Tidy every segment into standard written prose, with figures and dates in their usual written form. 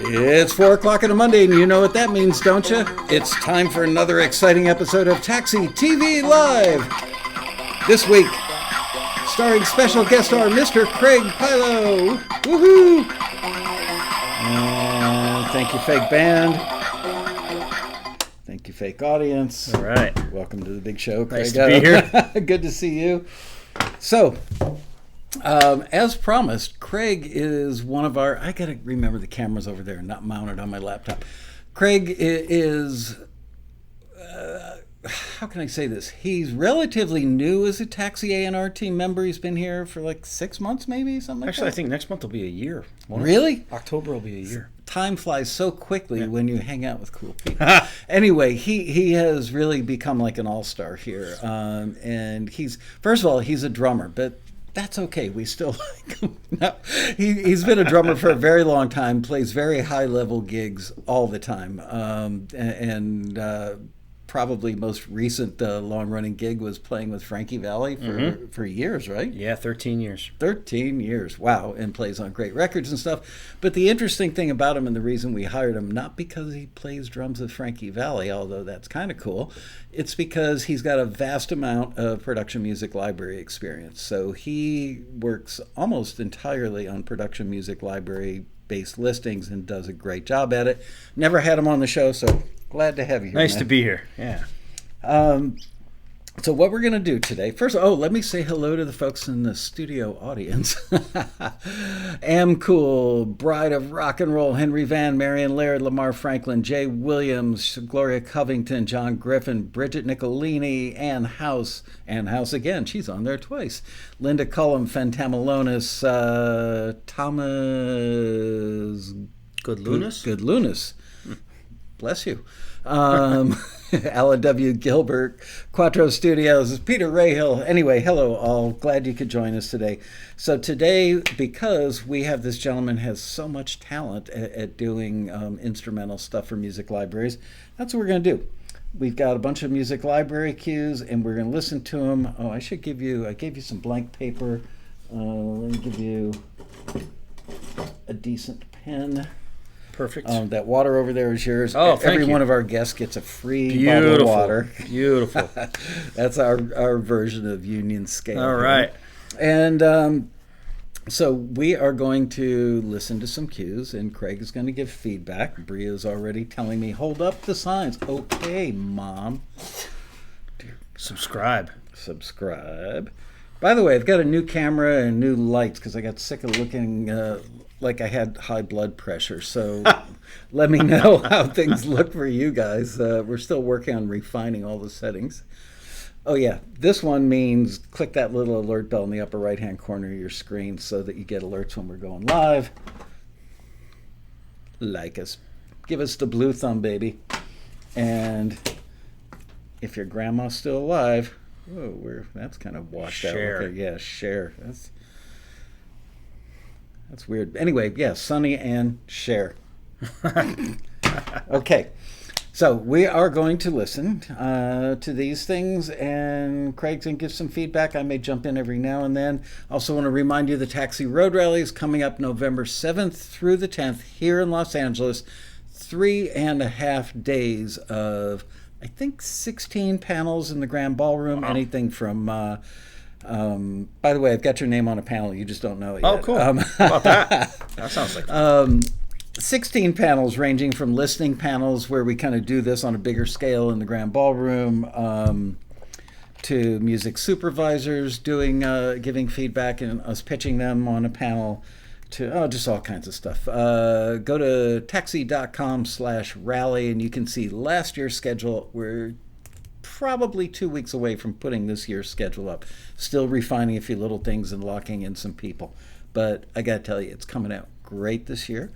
It's 4 o'clock on a Monday, and you know what that means, don't you? It's time for another exciting episode of Taxi TV Live. This week, starring special guest star Mr. Craig Pilo. Woohoo! And thank you, fake band. Thank you, fake audience. All right. Welcome to the big show, Craig. Nice to be here. Good to see you. So, as promised, Craig is one of our... I got to remember the camera's over there, not mounted on my laptop. Craig is... how can I say this? He's relatively new as a Taxi A&R Team Member. He's been here for like 6 months, maybe, something like Actually, that. I think next month will be a year. Really? October will be a year. Time flies so quickly when you hang out with cool people. Anyway, he has really become like an all-star here. And first of all, he's a drummer, but that's okay. We still like him. No, he's been a drummer for a very long time, plays very high-level gigs all the time. Probably most recent long-running gig was playing with Frankie Valli for years, right? Yeah, 13 years. 13 years. Wow. And plays on great records and stuff. But the interesting thing about him, and the reason we hired him, not because he plays drums with Frankie Valli, although that's kind of cool, it's because he's got a vast amount of production music library experience. So he works almost entirely on production music library based listings and does a great job at it. Never had him on the show, so glad to have you here. Nice man. to be here. Yeah. So what we're going to do today, first, let me say hello to the folks in the studio audience. Am Cool, Bride of Rock and Roll, Henry Van, Marion Laird, Lamar Franklin, Jay Williams, Gloria Covington, John Griffin, Bridget Nicolini, Ann House again, she's on there twice, Linda Cullum, Fentamalonis, Thomas Goodlunas. Bless you. Alan W. Gilbert, Quattro Studios, Peter Rahill. Anyway, hello all. Glad you could join us today. So today, because we have this gentleman has so much talent at doing instrumental stuff for music libraries, that's what we're going to do. We've got a bunch of music library cues, and we're going to listen to them. Oh, I gave you some blank paper. Let me give you a decent pen. Perfect. That water over there is yours. Oh, thank Every you. one of our guests gets a free bottle of water. Beautiful. That's our version of union scale. All right. And so we are going to listen to some cues, and Craig is going to give feedback. Bria's already telling me, hold up the signs. Okay, Mom. Subscribe. By the way, I've got a new camera and new lights because I got sick of looking like I had high blood pressure. So let me know how things look for you guys. We're still working on refining all the settings. Oh, yeah. This one means click that little alert bell in the upper right-hand corner of your screen so that you get alerts when we're going live. Like us. Give us the blue thumb, baby. And if your grandma's still alive... Whoa, that's kind of washed out. Okay, yeah, share. That's weird. Anyway, yeah, Sonny and share. Okay, so we are going to listen to these things, and Craig's going to give some feedback. I may jump in every now and then. Also want to remind you the Taxi Road Rally is coming up November 7th through the 10th here in Los Angeles. 3.5 days of... I think 16 panels in the Grand Ballroom. Wow. Anything from, by the way, I've got your name on a panel. You just don't know it yet. Oh, cool. How about that? That sounds like fun. 16 panels ranging from listening panels where we kind of do this on a bigger scale in the Grand Ballroom to music supervisors giving feedback and us pitching them on a panel to just all kinds of stuff. Go to taxi.com/rally and you can see last year's schedule. We're probably 2 weeks away from putting this year's schedule up. Still refining a few little things and locking in some people. But I got to tell you, it's coming out great this year.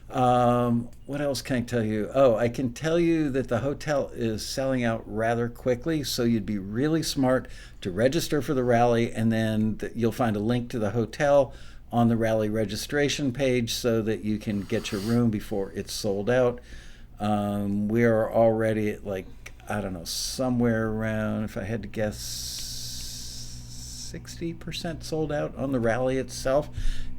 What else can I tell you? Oh, I can tell you that the hotel is selling out rather quickly, so you'd be really smart to register for the rally, and then you'll find a link to the hotel on the rally registration page so that you can get your room before it's sold out. We are already at somewhere around, if I had to guess, 60% sold out on the rally itself.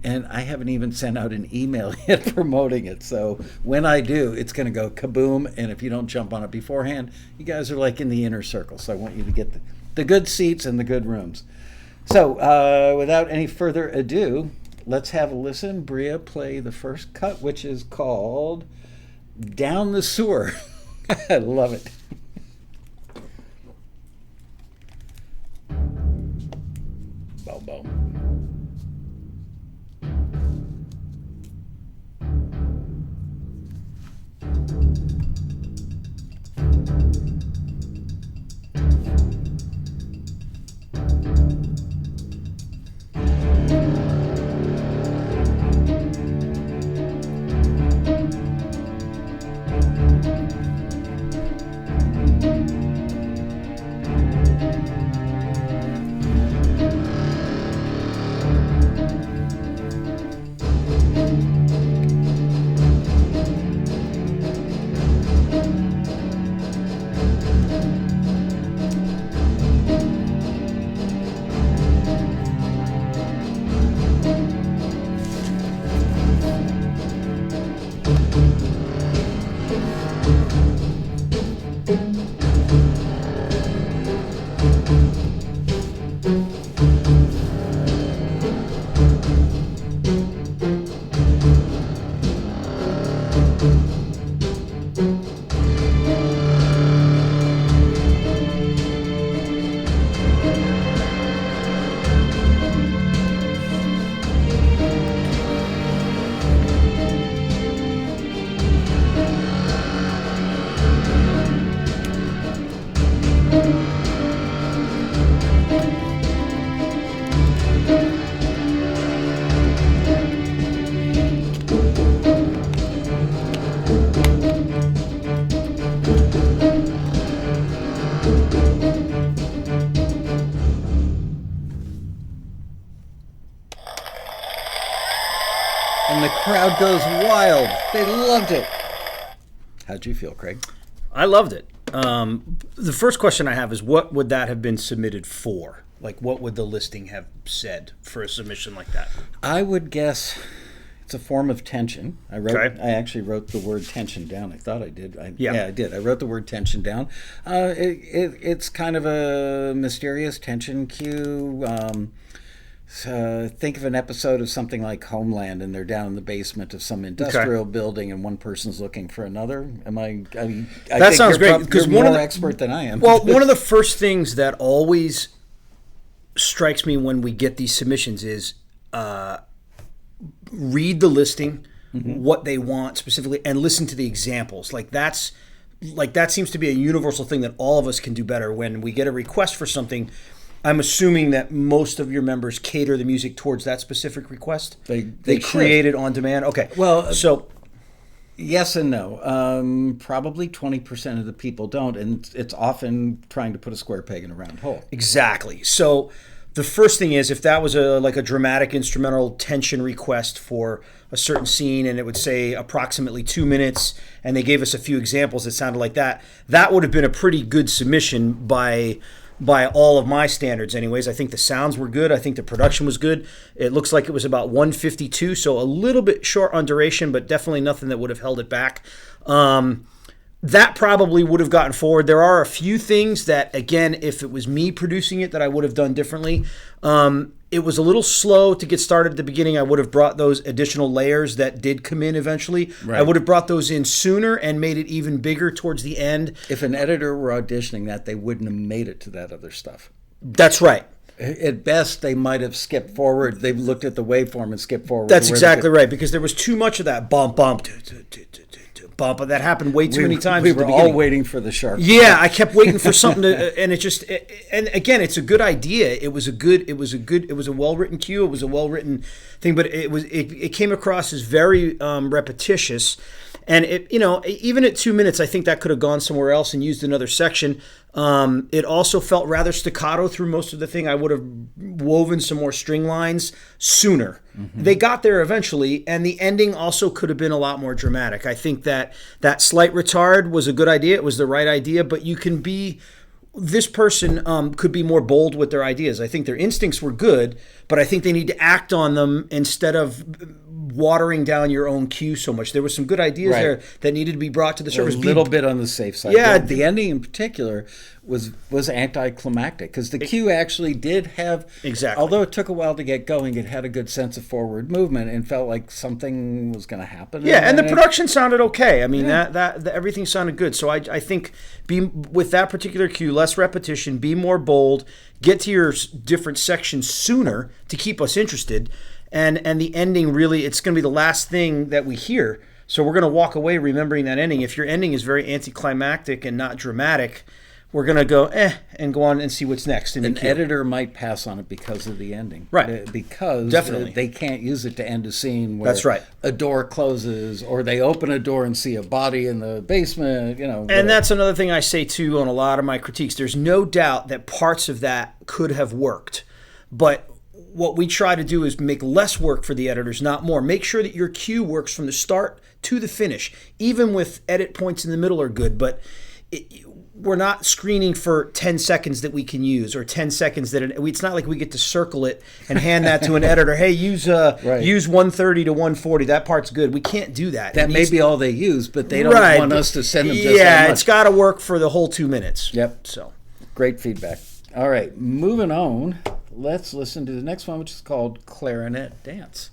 and I haven't even sent out an email yet promoting it. So when I do, it's going to go kaboom. And if you don't jump on it beforehand, you guys are like in the inner circle. So I want you to get the good seats and the good rooms. So without any further ado, let's have a listen. Bria, play the first cut, which is called Down the Sewer. I love it. Bow, bow. And the crowd goes wild. They loved it. How'd you feel, Craig? I loved it. The first question I have is, what would that have been submitted for? Like, what would the listing have said for a submission like that? I would guess it's a form of tension. I actually wrote the word tension down. I thought I did. Yeah, I did. I wrote the word tension down. It's kind of a mysterious tension cue. Think of an episode of something like Homeland, and they're down in the basement of some industrial building, and one person's looking for another. I that sounds great, because you're more expert than I am. Well, one of the first things that always strikes me when we get these submissions is read the listing, what they want specifically, and listen to the examples. That seems to be a universal thing that all of us can do better. When we get a request for something, I'm assuming that most of your members cater the music towards that specific request. They create it on demand. Okay. Well, so yes and no. Probably 20% of the people don't, and it's often trying to put a square peg in a round hole. Exactly. So the first thing is, if that was a dramatic instrumental tension request for a certain scene, and it would say approximately 2 minutes, and they gave us a few examples that sounded like that, that would have been a pretty good submission by all of my standards anyways. I think the sounds were good. I think the production was good. It looks like it was about 152, so a little bit short on duration, but definitely nothing that would have held it back. That probably would have gotten forward. There are a few things that, again, if it was me producing it, that I would have done differently. It was a little slow to get started at the beginning. I would have brought those additional layers that did come in eventually. Right. I would have brought those in sooner and made it even bigger towards the end. If an editor were auditioning that, they wouldn't have made it to that other stuff. That's right. At best, they might have skipped forward. They've looked at the waveform and skipped forward. That's exactly right, because there was too much of that bump, bump, bump. That happened way too many times. We were all waiting for the sharp. Yeah, I kept waiting for something to, and and again, it's a good idea. It was a well-written cue. It was a well-written thing, but it came across as very repetitious. And even at 2 minutes, I think that could have gone somewhere else and used another section. It also felt rather staccato through most of the thing. I would have woven some more string lines sooner. Mm-hmm. They got there eventually, and the ending also could have been a lot more dramatic. I think that slight retard was a good idea. It was the right idea, but you can be this person could be more bold with their ideas. I think their instincts were good, but I think they need to act on them instead of watering down your own cue so much. There were some good ideas there that needed to be brought to the surface. A little bit on the safe side. Yeah. The ending in particular was anticlimactic because the cue actually did have, although it took a while to get going, it had a good sense of forward movement and felt like something was going to happen. Yeah, and the production sounded okay. I mean, that everything sounded good. So I think with that particular cue, less repetition, be more bold, get to your different sections sooner to keep us interested. And the ending really, it's going to be the last thing that we hear. So we're going to walk away remembering that ending. If your ending is very anticlimactic and not dramatic, we're going to go, and go on and see what's next. An editor might pass on it because of the ending. Right. Because Definitely. They can't use it to end a scene where That's right. a door closes or they open a door and see a body in the basement, And that's another thing I say, too, on a lot of my critiques. There's no doubt that parts of that could have worked. But what we try to do is make less work for the editors, not more. Make sure that your cue works from the start to the finish. Even with edit points in the middle are good, but we're not screening for 10 seconds that we can use or 10 seconds that it's not like we get to circle it and hand that to an editor. Hey, use 130 to 140. That part's good. We can't do that. That may be all they use, but they don't want us to send them just that much. It's got to work for the whole 2 minutes. Yep. So great feedback. All right, moving on. Let's listen to the next one, which is called Clarinet Dance.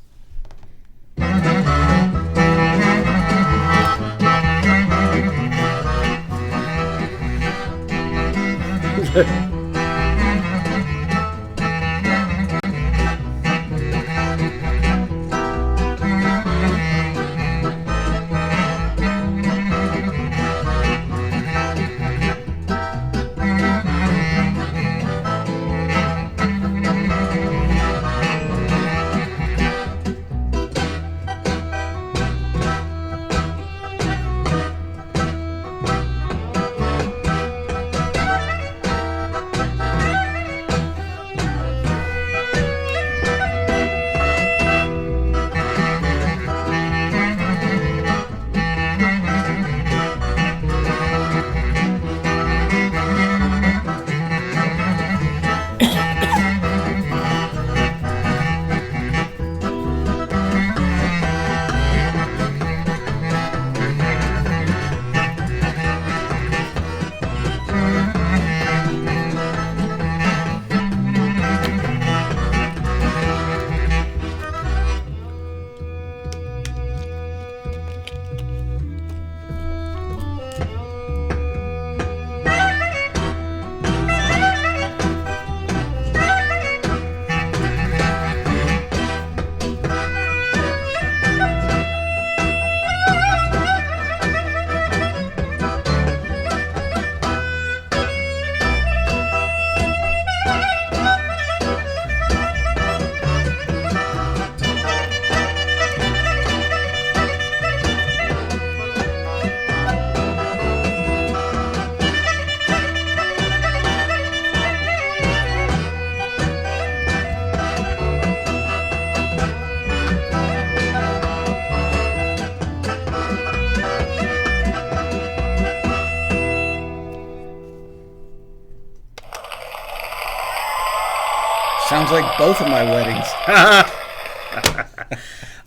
Sounds like both of my weddings.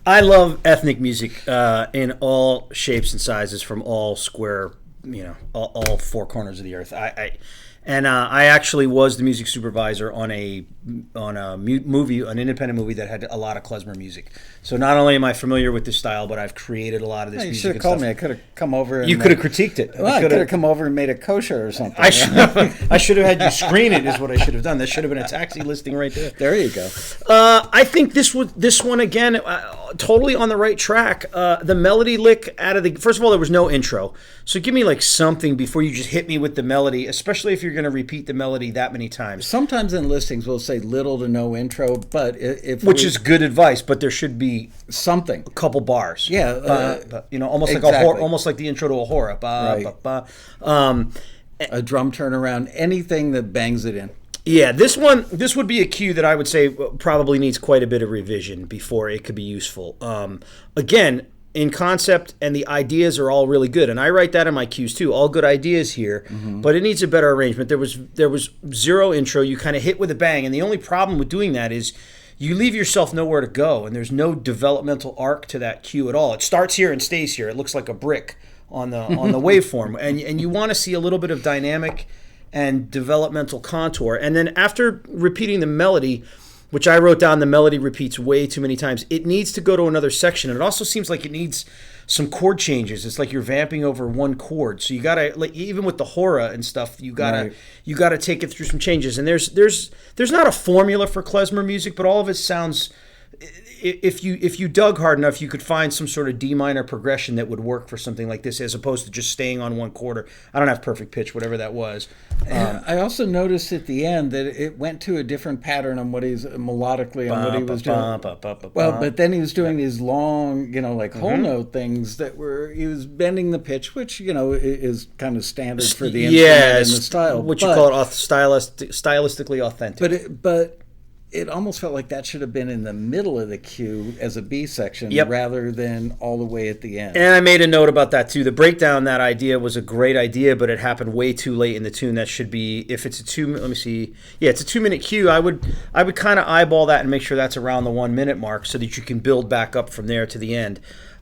I love ethnic music in all shapes and sizes, from all square, all four corners of the earth. I actually was the music supervisor on an independent movie that had a lot of klezmer music. So not only am I familiar with this style, but I've created a lot of this music. You should have called me. I could have come over. You could have critiqued it. Well, I could have come over and made a kosher or something. I should have had you screen it. Is what I should have done. That should have been a taxi listing right there. There you go. I think this one again, totally on the right track. The melody lick out of the first of all, there was no intro, so give me like something before you just hit me with the melody, especially if you're going to repeat the melody that many times. Sometimes in listings we'll say little to no intro, but which is good advice, but there should be something, a couple bars. Yeah, almost exactly. like almost like the intro to a horror. Right. A drum turnaround, anything that bangs it in. Yeah, this would be a cue that I would say probably needs quite a bit of revision before it could be useful. Again, in concept, and the ideas are all really good. And I write that in my cues too. All good ideas here, but it needs a better arrangement. There was zero intro. You kind of hit with a bang, and the only problem with doing that is you leave yourself nowhere to go, and there's no developmental arc to that cue at all. It starts here and stays here. It looks like a brick on the waveform, and you want to see a little bit of dynamic and developmental contour. And then after repeating the melody, which I wrote down, the melody repeats way too many times, it needs to go to another section. And it also seems like it needs some chord changes. It's like you're vamping over one chord. So you gotta, like, even with the hora and stuff, you gotta take it through some changes. And there's not a formula for klezmer music, but all of it sounds, if you dug hard enough, you could find some sort of D minor progression that would work for something like this, as opposed to just staying on one chord. I don't have perfect pitch, whatever that was. I also noticed at the end that it went to a different pattern on what he's melodically on what he was doing. Well, but then he was doing these long, like whole note things that he was bending the pitch, which is kind of standard for the instrument and the style. What you call it, stylistically authentic. But it almost felt like that should have been in the middle of the cue as a B section rather than all the way at the end. And I made a note about that too. The breakdown, that idea was a great idea, but it happened way too late in the tune. That should be, if it's it's a 2-minute cue, I would kind of eyeball that and make sure that's around the 1 minute mark so that you can build back up from there to the end.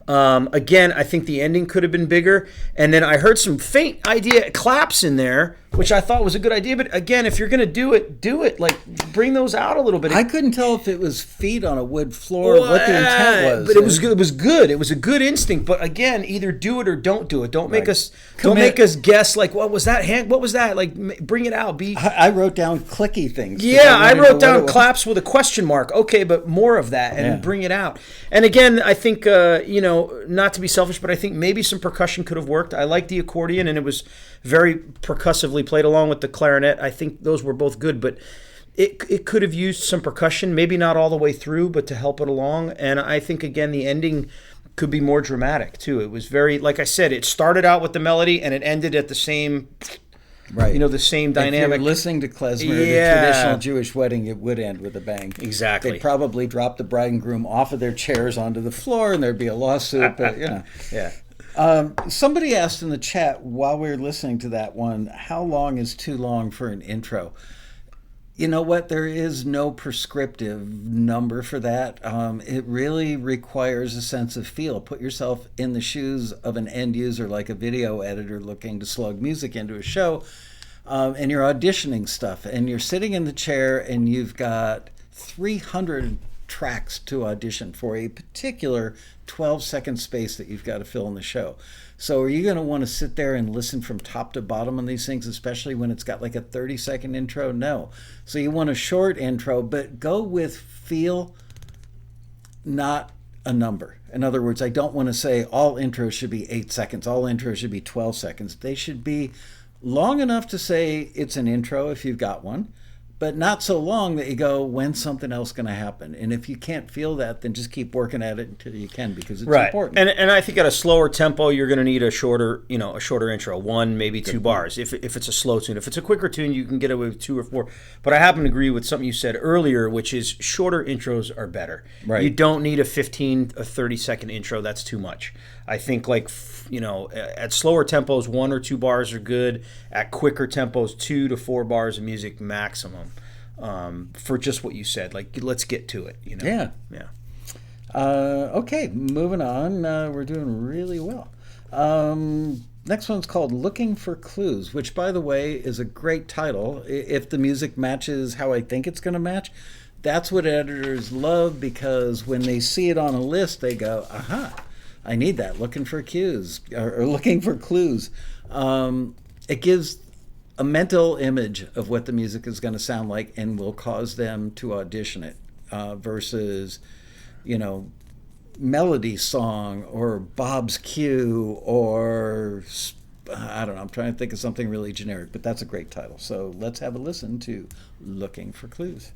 Again, I think the ending could have been bigger. And then I heard some faint idea claps in there, which I thought was a good idea. But again, if you're going to do it. Like, bring those out a little bit. I couldn't tell if it was feet on a wood floor, what the intent was. But it was good. It was good. It was a good instinct. But again, either do it or don't do it. Don't make us guess. Like, what was that? What was that? Like, bring it out. I wrote down clicky things. Yeah, I wrote down claps with a question mark. Okay, but more of that and bring it out. And again, I think not to be selfish, but I think maybe some percussion could have worked. I like the accordion, and it was very percussively played along with the clarinet. I think those were both good, but it could have used some percussion, maybe not all the way through, but to help it along. And I think, again, the ending could be more dramatic too. It was very, like I said, it started out with the melody and it ended at the same, the same dynamic. If you're listening to klezmer at a traditional Jewish wedding, it would end with a bang. Exactly. They'd probably drop the bride and groom off of their chairs onto the floor, and there'd be a lawsuit. But Yeah. Somebody asked in the chat while we were listening to that one, how long is too long for an intro? You know what? There is no prescriptive number for that. It really requires a sense of feel. Put yourself in the shoes of an end user, like a video editor looking to slug music into a show, and you're auditioning stuff, and you're sitting in the chair, and you've got 300 tracks to audition for a particular 12-second space that you've got to fill in the show. So are you going to want to sit there and listen from top to bottom on these things, especially when it's got like a 30-second intro? No. So you want a short intro, but go with feel, not a number. In other words, I don't want to say all intros should be 8 seconds, all intros should be 12 seconds. They should be long enough to say it's an intro if you've got one, but not so long that you go, when's something else going to happen? And if you can't feel that, then just keep working at it until you can, because it's important. And I think at a slower tempo, you're going to need a shorter intro, 1, maybe 2 bars. If it's a slow tune, if it's a quicker tune, you can get away with 2 or 4. But I happen to agree with something you said earlier, which is shorter intros are better. Right. You don't need a 30-second intro. That's too much. I think at slower tempos, 1 or 2 bars are good. At quicker tempos, 2 to 4 bars of music maximum. For just what you said, like, let's get to it. Yeah. Okay, moving on. We're doing really well. Next one's called Looking for Clues, which, by the way, is a great title. If the music matches how I think it's going to match, that's what editors love, because when they see it on a list, they go, aha, I need that, looking for cues, or looking for clues. It gives a mental image of what the music is going to sound like and will cause them to audition it, versus, melody song or Bob's cue or, I don't know, I'm trying to think of something really generic, but that's a great title. So let's have a listen to Looking for Clues.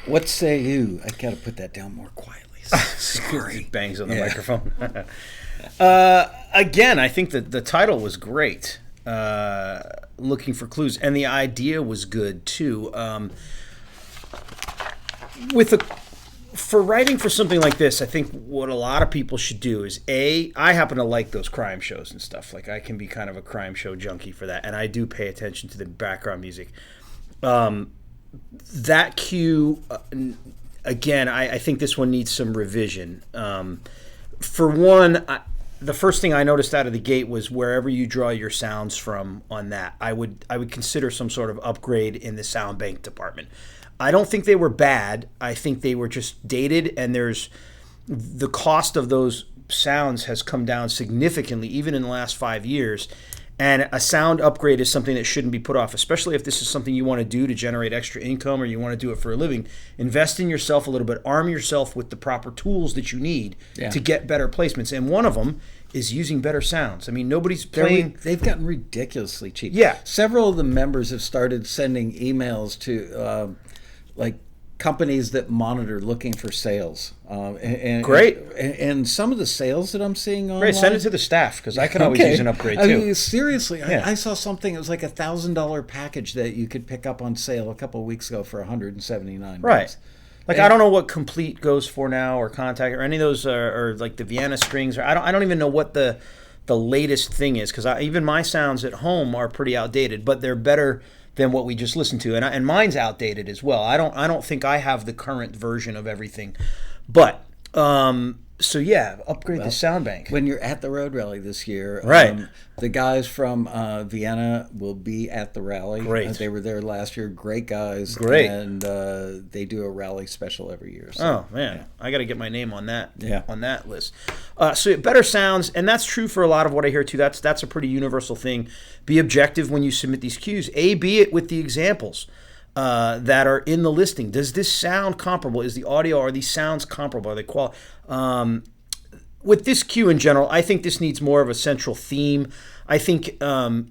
What say you? I got to put that down more quietly. Sorry. Bangs on the microphone. Again, I think that the title was great. Looking for clues, and the idea was good too. For writing for something like this, I think what a lot of people should do is I happen to like those crime shows and stuff. Like I can be kind of a crime show junkie for that, and I do pay attention to the background music. That cue, again, I think this one needs some revision. For one, the first thing I noticed out of the gate was wherever you draw your sounds from on that, I would consider some sort of upgrade in the sound bank department. I don't think they were bad. I think they were just dated, and the cost of those sounds has come down significantly, even in the last 5 years. And a sound upgrade is something that shouldn't be put off, especially if this is something you want to do to generate extra income or you want to do it for a living. Invest in yourself a little bit. Arm yourself with the proper tools that you need to get better placements. And one of them is using better sounds. I mean, nobody's playing. They've gotten ridiculously cheap. Yeah. Several of the members have started sending emails to like companies that monitor looking for sales. Great. And some of the sales that I'm seeing online. Great. Send it to the staff because I can always use an upgrade too. I mean, seriously, I saw something. It was like $1,000 package that you could pick up on sale a couple of weeks ago for $179. Right. Like, I don't know what Complete goes for now, or Contact, or any of those, or like the Vienna strings, or I don't even know what the latest thing is, because even my sounds at home are pretty outdated, but they're better than what we just listened to, and mine's outdated as well. I don't think I have the current version of everything, but so yeah, upgrade the sound bank. When you're at the road rally this year, right? The guys from Vienna will be at the rally. Great. They were there last year. Great guys. Great. And they do a rally special every year. So, oh man, I got to get my name on that. Yeah. On that list. So better sounds, and that's true for a lot of what I hear too. That's a pretty universal thing. Be objective when you submit these cues. B it with the examples that are in the listing. Does this sound comparable? Is the audio, are these sounds comparable? Are they with this cue in general, I think this needs more of a central theme. I think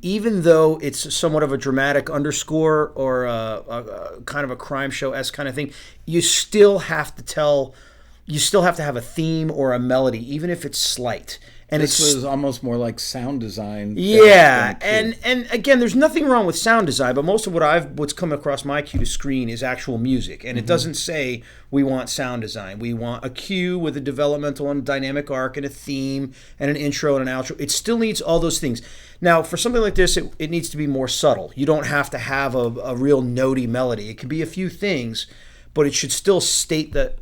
even though it's somewhat of a dramatic underscore or a kind of a crime show-esque kind of thing, you still have to have a theme or a melody, even if it's slight. And this was almost more like sound design. Yeah, and again, there's nothing wrong with sound design, but most of what's come across my cue to screen is actual music, and it doesn't say we want sound design. We want a cue with a developmental and dynamic arc and a theme and an intro and an outro. It still needs all those things. Now, for something like this, it needs to be more subtle. You don't have to have a real notey melody. It can be a few things, but it should still state that.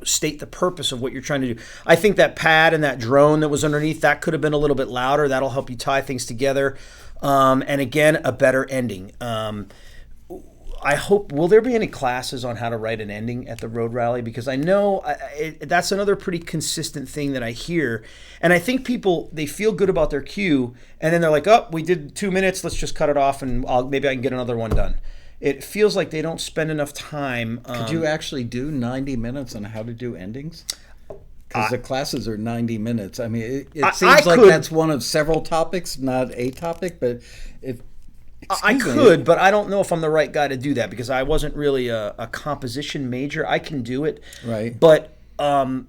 State the purpose of what you're trying to do. I think that pad and that drone that was underneath, that could have been a little bit louder. That'll help you tie things together. And again, a better ending. I hope, will there be any classes on how to write an ending at the road rally? Because I know that's another pretty consistent thing that I hear. And I think people, they feel good about their cue, and then they're like, oh, we did 2 minutes, let's just cut it off, and maybe I can get another one done. It feels like they don't spend enough time. Could you actually do 90 minutes on how to do endings? Because the classes are 90 minutes. I mean, it seems like that's one of several topics, not a topic, but I could, but I don't know if I'm the right guy to do that because I wasn't really a composition major. I can do it, right? But I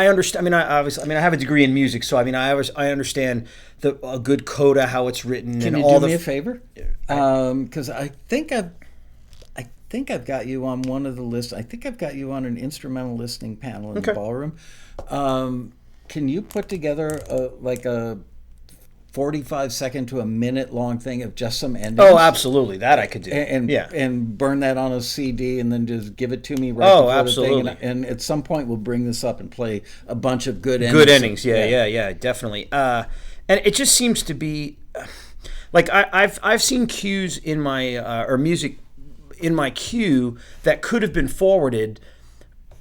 understand. I have a degree in music, so I understand a good coda, how it's written. Can you do me a favor? Because I think I've got you on one of the lists. I think I've got you on an instrumental listening panel in the ballroom. Can you put together a 45-second to a minute long thing of just some endings? Oh, absolutely. That I could do. And burn that on a CD and then just give it to me right before absolutely. the thing. And at some point we'll bring this up and play a bunch of good endings. Good endings, yeah, definitely. And it just seems to be like I've seen cues in my or music in my queue that could have been forwarded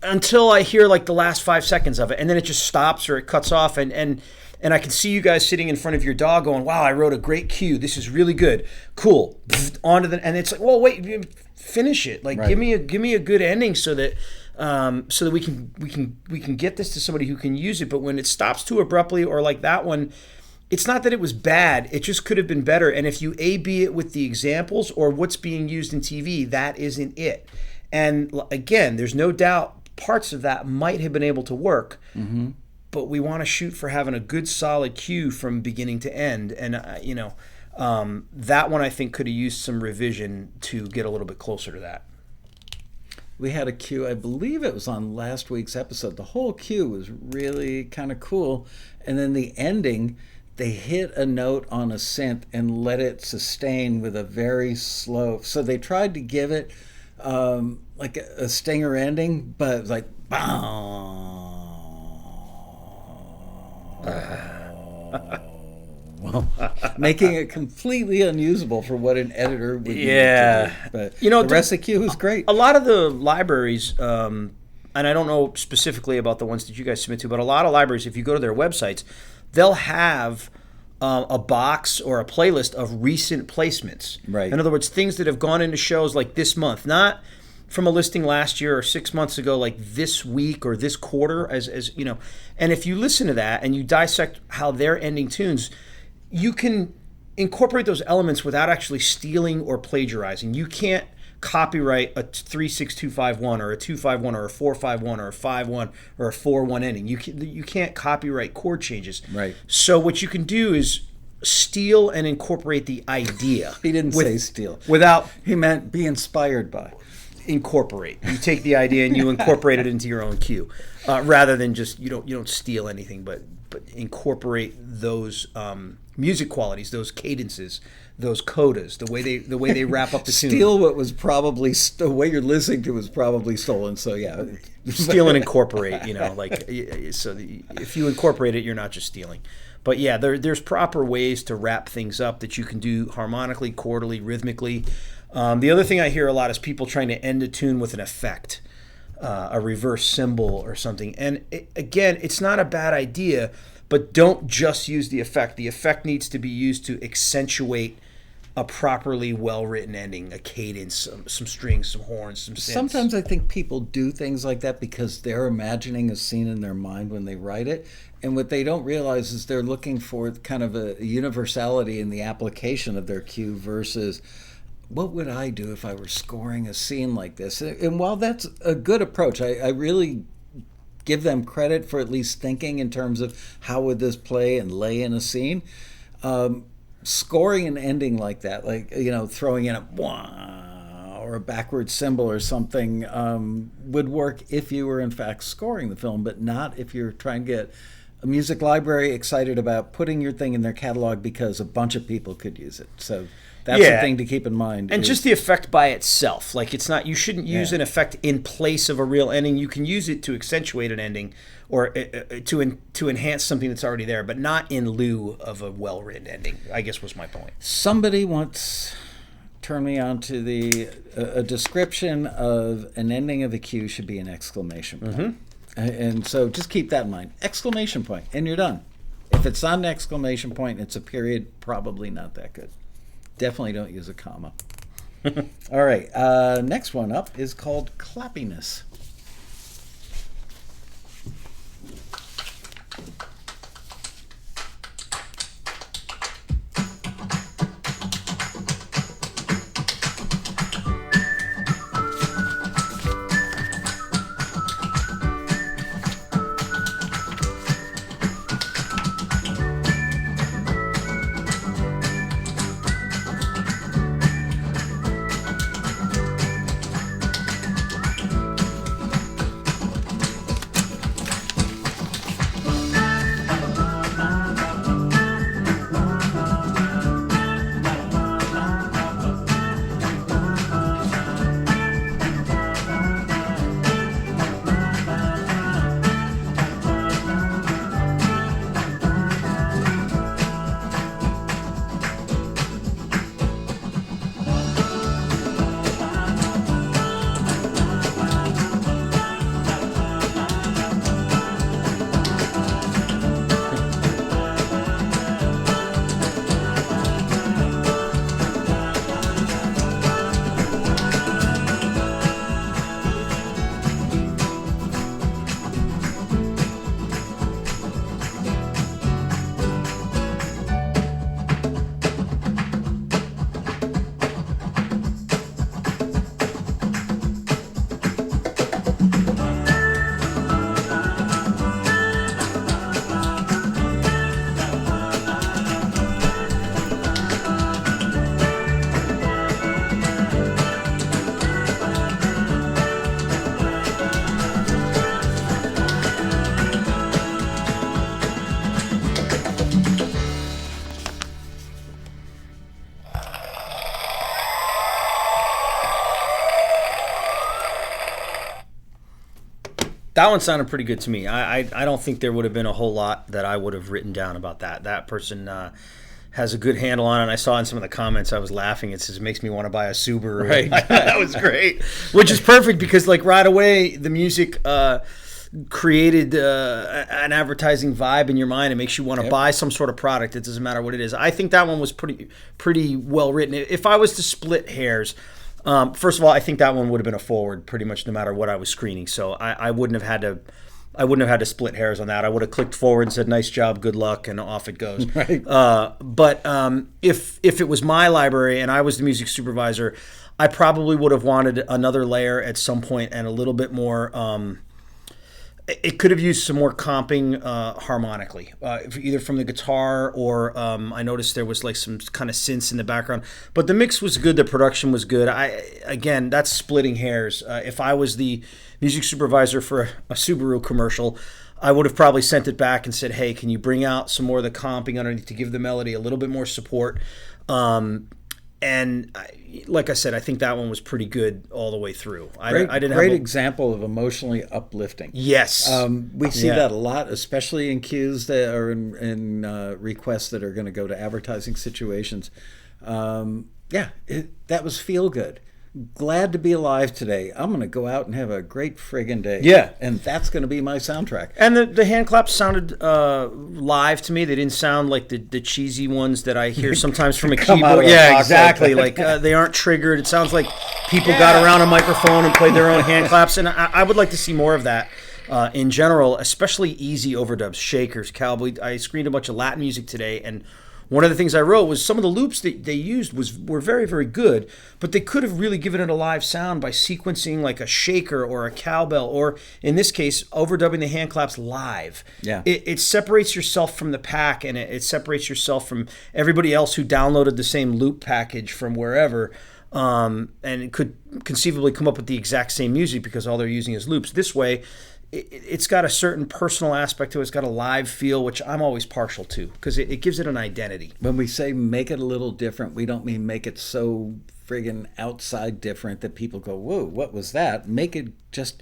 until I hear like the last 5 seconds of it, and then it just stops or it cuts off, and I can see you guys sitting in front of your dog going, wow, I wrote a great cue. This is really good. Cool. On to and it's like, well, wait, finish it. Like, right. give me a good ending so that we can get this to somebody who can use it. But when it stops too abruptly, or like that one, it's not that it was bad. It just could have been better. And if you A/B it with the examples or what's being used in TV, that isn't it. And again, there's no doubt parts of that might have been able to work, but we want to shoot for having a good solid cue from beginning to end. And, that one I think could have used some revision to get a little bit closer to that. We had a cue, I believe it was on last week's episode. The whole cue was really kind of cool. And then the ending, they hit a note on a synth and let it sustain with a very slow. So they tried to give it like a stinger ending, but it was like, making it completely unusable for what an editor would need to do. But the rest of the cue was great. A lot of the libraries, and I don't know specifically about the ones that you guys submit to, but a lot of libraries, if you go to their websites, they'll have a box or a playlist of recent placements. Right. In other words, things that have gone into shows like this month, not from a listing last year or 6 months ago, like this week or this quarter, as you know. And if you listen to that and you dissect how they're ending tunes, you can incorporate those elements without actually stealing or plagiarizing. You can't copyright a 3-6-2-5-1 or a 2-5-1 or a 4-5-1 or a 5-1 or a 4-1 ending. You can't copyright chord changes. Right. So what you can do is steal and incorporate the idea. He didn't say steal. Without He meant be inspired by. Incorporate. You take the idea and you incorporate it into your own cue, rather than just you don't steal anything, but incorporate those music qualities, those cadences, those codas, the way they wrap up the tune. Steal what was probably the way you're listening to was probably stolen. So yeah, Steal and incorporate. If you incorporate it, you're not just stealing. But yeah, there's proper ways to wrap things up that you can do harmonically, chordally, rhythmically. The other thing I hear a lot is people trying to end a tune with an effect, a reverse cymbal or something. And again, it's not a bad idea, but don't just use the effect. The effect needs to be used to accentuate a properly well-written ending, a cadence, some strings, some horns, some synths. Sometimes I think people do things like that because they're imagining a scene in their mind when they write it. And what they don't realize is they're looking for kind of a universality in the application of their cue versus what would I do if I were scoring a scene like this? And while that's a good approach, I really give them credit for at least thinking in terms of how would this play and lay in a scene. Scoring an ending like that, like, throwing in a wah or a backward cymbal or something would work if you were in fact scoring the film, but not if you're trying to get a music library excited about putting your thing in their catalog because a bunch of people could use it. So that's the thing to keep in mind. And just the effect by itself. Like, it's not, you shouldn't use an effect in place of a real ending. You can use it to accentuate an ending or to enhance something that's already there, but not in lieu of a well-written ending, I guess was my point. Somebody once turned me on to a description of an ending of a cue should be an exclamation point. Mm-hmm. And so just keep that in mind. Exclamation point, and you're done. If it's not an exclamation point, it's a period, probably not that good. Definitely don't use a comma. All right, next one up is called clappiness. That one sounded pretty good to me. I don't think there would have been a whole lot that I would have written down about that. That person has a good handle on it. And I saw in some of the comments, I was laughing. It says, it makes me want to buy a Subaru. Right. That was great. Which is perfect because, like, right away, the music created an advertising vibe in your mind. It makes you want to buy some sort of product. It doesn't matter what it is. I think that one was pretty well written. If I was to split hairs, first of all, I think that one would have been a forward pretty much no matter what I was screening. So I wouldn't have had to. I wouldn't have had to split hairs on that. I would have clicked forward and said, "Nice job, good luck," and off it goes. Right. But if it was my library and I was the music supervisor, I probably would have wanted another layer at some point and a little bit more. It could have used some more comping harmonically, either from the guitar or I noticed there was like some kind of synths in the background. But the mix was good. The production was good. Again, that's splitting hairs. If I was the music supervisor for a Subaru commercial, I would have probably sent it back and said, hey, can you bring out some more of the comping underneath to give the melody a little bit more support? And like I said, I think that one was pretty good all the way through. Great example of emotionally uplifting. Yes. We see that a lot, especially in cues that are in requests that are going to go to advertising situations. That was feel good. Glad to be alive today. I'm going to go out and have a great friggin' day. Yeah. And that's going to be my soundtrack. And the hand claps sounded live to me. They didn't sound like the cheesy ones that I hear sometimes from a keyboard. Yeah, exactly. Like they aren't triggered. It sounds like people got around a microphone and played their own hand claps. And I would like to see more of that in general, especially easy overdubs, shakers, cowboy. I screened a bunch of Latin music today, and one of the things I wrote was some of the loops that they used were very, very good, but they could have really given it a live sound by sequencing like a shaker or a cowbell, or in this case, overdubbing the hand claps live. Yeah. It separates yourself from the pack, and it separates yourself from everybody else who downloaded the same loop package from wherever, and it could conceivably come up with the exact same music because all they're using is loops. This way, it's got a certain personal aspect to it. It's got a live feel, which I'm always partial to because it gives it an identity. When we say make it a little different, we don't mean make it so friggin' outside different that people go, whoa, what was that? Make it just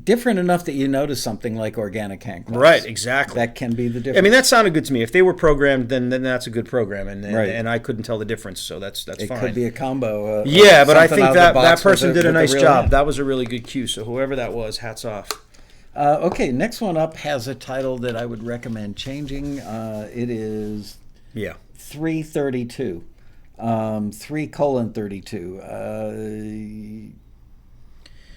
different enough that you notice something like organic hand claps. Right, exactly. That can be the difference. I mean, that sounded good to me. If they were programmed, then that's a good program, and Right. and I couldn't tell the difference, so that's fine. It could be a combo. Yeah, but I something think out of the that box person with did a with nice real job. hand. That was a really good cue, so whoever that was, hats off. Okay, next one up has a title that I would recommend changing. It is Yeah. 332. 3:32.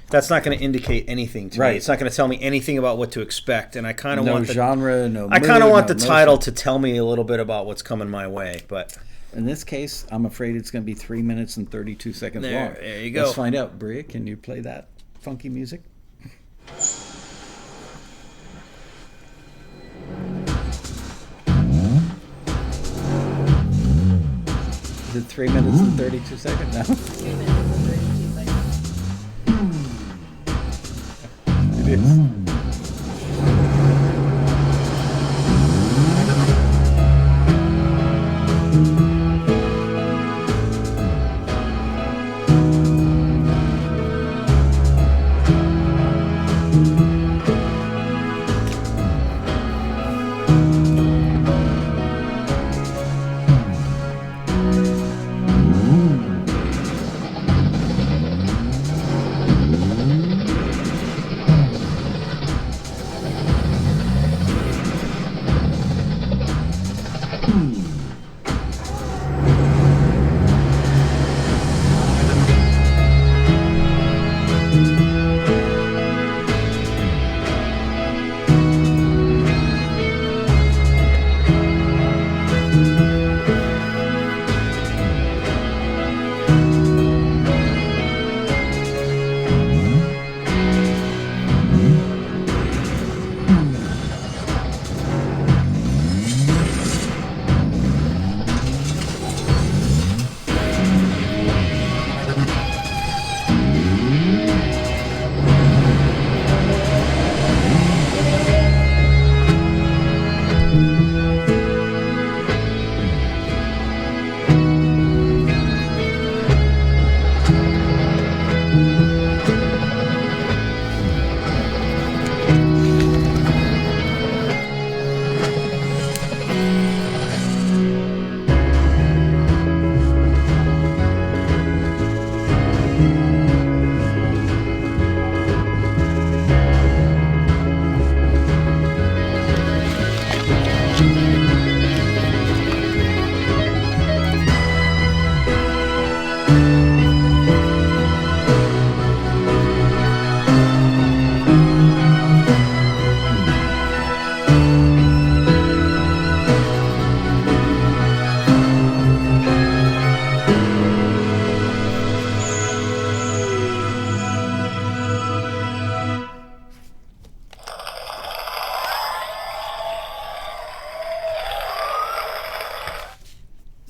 That's not going to indicate anything to me. Right. It's not going to tell me anything about what to expect, and I kind of No want the genre, no I kind of mood, want no the title motion. to tell me a little bit about what's coming my way, but In this case, I'm afraid it's going to be 3 minutes and 32 seconds long. There you go. Let's find out. Bria, can you play that funky music? Is it 3 minutes and 32 seconds now? 2 minutes and 32 seconds. It is.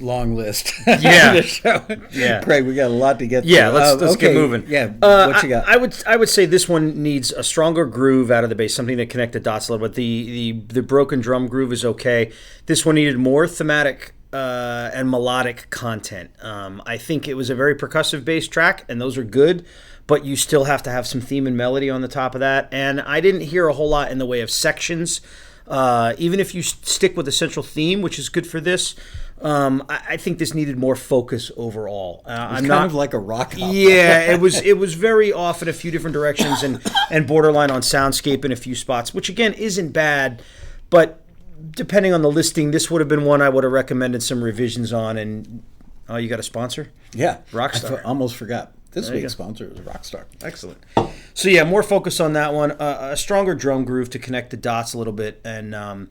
long list. Yeah. To show. Yeah. Craig, we got a lot to get Yeah, through. let's get moving. Yeah, what you got? I would say this one needs a stronger groove out of the bass, something to connect the dots a little bit. The broken drum groove is okay. This one needed more thematic and melodic content. I think it was a very percussive bass track, and those are good, but you still have to have some theme and melody on the top of that. And I didn't hear a whole lot in the way of sections. Even if you stick with the central theme, which is good for this, I think this needed more focus overall. It's kind of like a rock opera. Yeah, it was very off in a few different directions and borderline on soundscape in a few spots, which again isn't bad, but depending on the listing, this would have been one I would have recommended some revisions on. And oh, you got a sponsor? Yeah, Rockstar. I almost forgot. This There you week's go. sponsor is Rockstar. Excellent. So yeah, more focus on that one. A stronger drum groove to connect the dots a little bit, and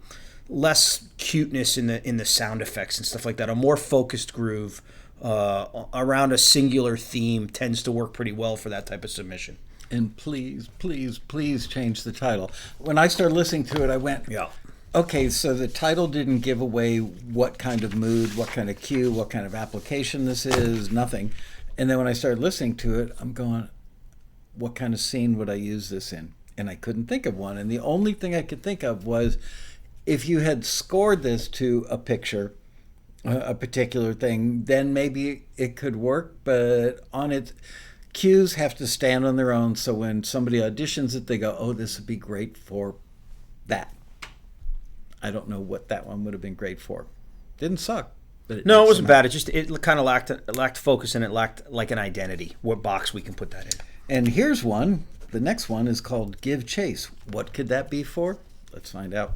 less cuteness in the sound effects and stuff like that. A more focused groove around a singular theme tends to work pretty well for that type of submission. And please, please, please change the title. When I started listening to it, I went, Yeah. okay, so the title didn't give away what kind of mood, what kind of cue, what kind of application this is, nothing. And then when I started listening to it, I'm going, what kind of scene would I use this in? And I couldn't think of one. And the only thing I could think of was if you had scored this to a picture, a particular thing, then maybe it could work. But on its cues have to stand on their own. So when somebody auditions it, they go, oh, this would be great for that. I don't know what that one would have been great for. Didn't suck. But No, it did wasn't somehow. bad. It kind of lacked focus, and it lacked like an identity. What box we can put that in? And here's one. The next one is called Give Chase. What could that be for? Let's find out.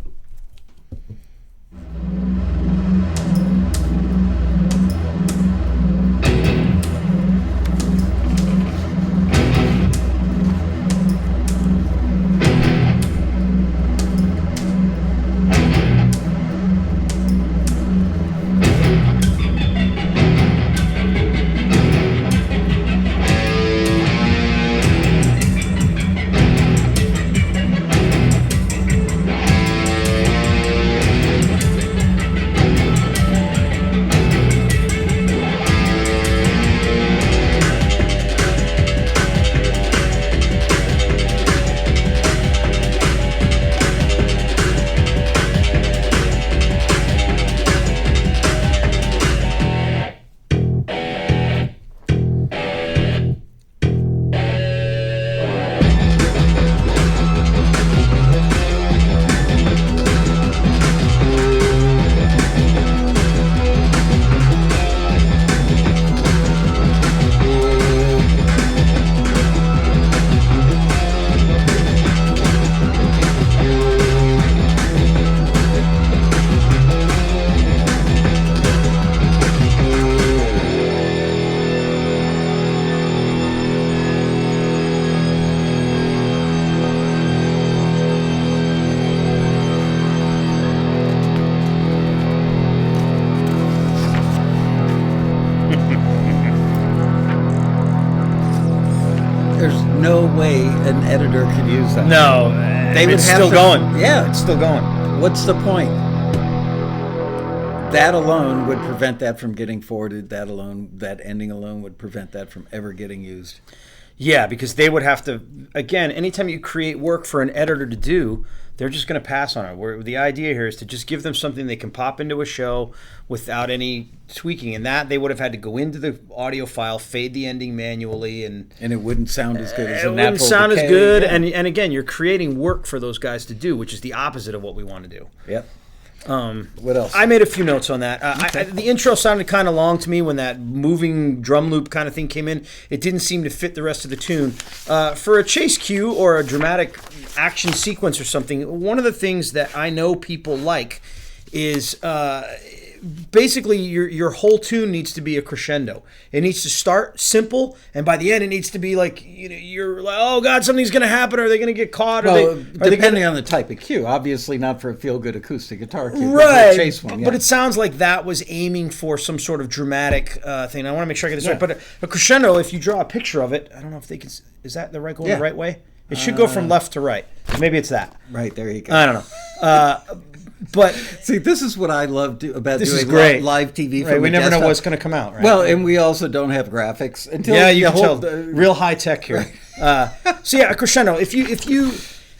There's no way an editor could use that. No, They would it's have still to- going. Yeah. It's still going. What's the point? That alone would prevent that from getting forwarded. That alone, that ending alone would prevent that from ever getting used. Yeah, because they would have to, again, anytime you create work for an editor to do, they're just going to pass on it. Where the idea here is to just give them something they can pop into a show without any tweaking. And that they would have had to go into the audio file, fade the ending manually, and And it wouldn't sound as good as it a wouldn't natural sound as decay. good. Yeah. And again, you're creating work for those guys to do, which is the opposite of what we want to do. Yep. What else? I made a few notes on that. The intro sounded kind of long to me when that moving drum loop kind of thing came in. It didn't seem to fit the rest of the tune. For a chase cue or a dramatic action sequence or something, one of the things that I know people like is basically your whole tune needs to be a crescendo. It needs to start simple, and by the end it needs to be like, you're like, oh God, something's going to happen. Are they going to get caught? Well, are they depending on the type of cue, obviously not for a feel-good acoustic guitar cue, but for Right, a chase one. but Yeah. it sounds like that was aiming for some sort of dramatic thing. I want to make sure I get this right. But a crescendo, if you draw a picture of it, I don't know if they can. Is that the right going the right way? It should go from left to right. Maybe it's that. Right, there you go. I don't know. But See, this is what I love about This is doing great. live TV. right, From we a never know desktop. what's going to come out, right? Well, and we also don't have graphics until yeah, you the can whole, tell real high tech here. So yeah, Crescendo.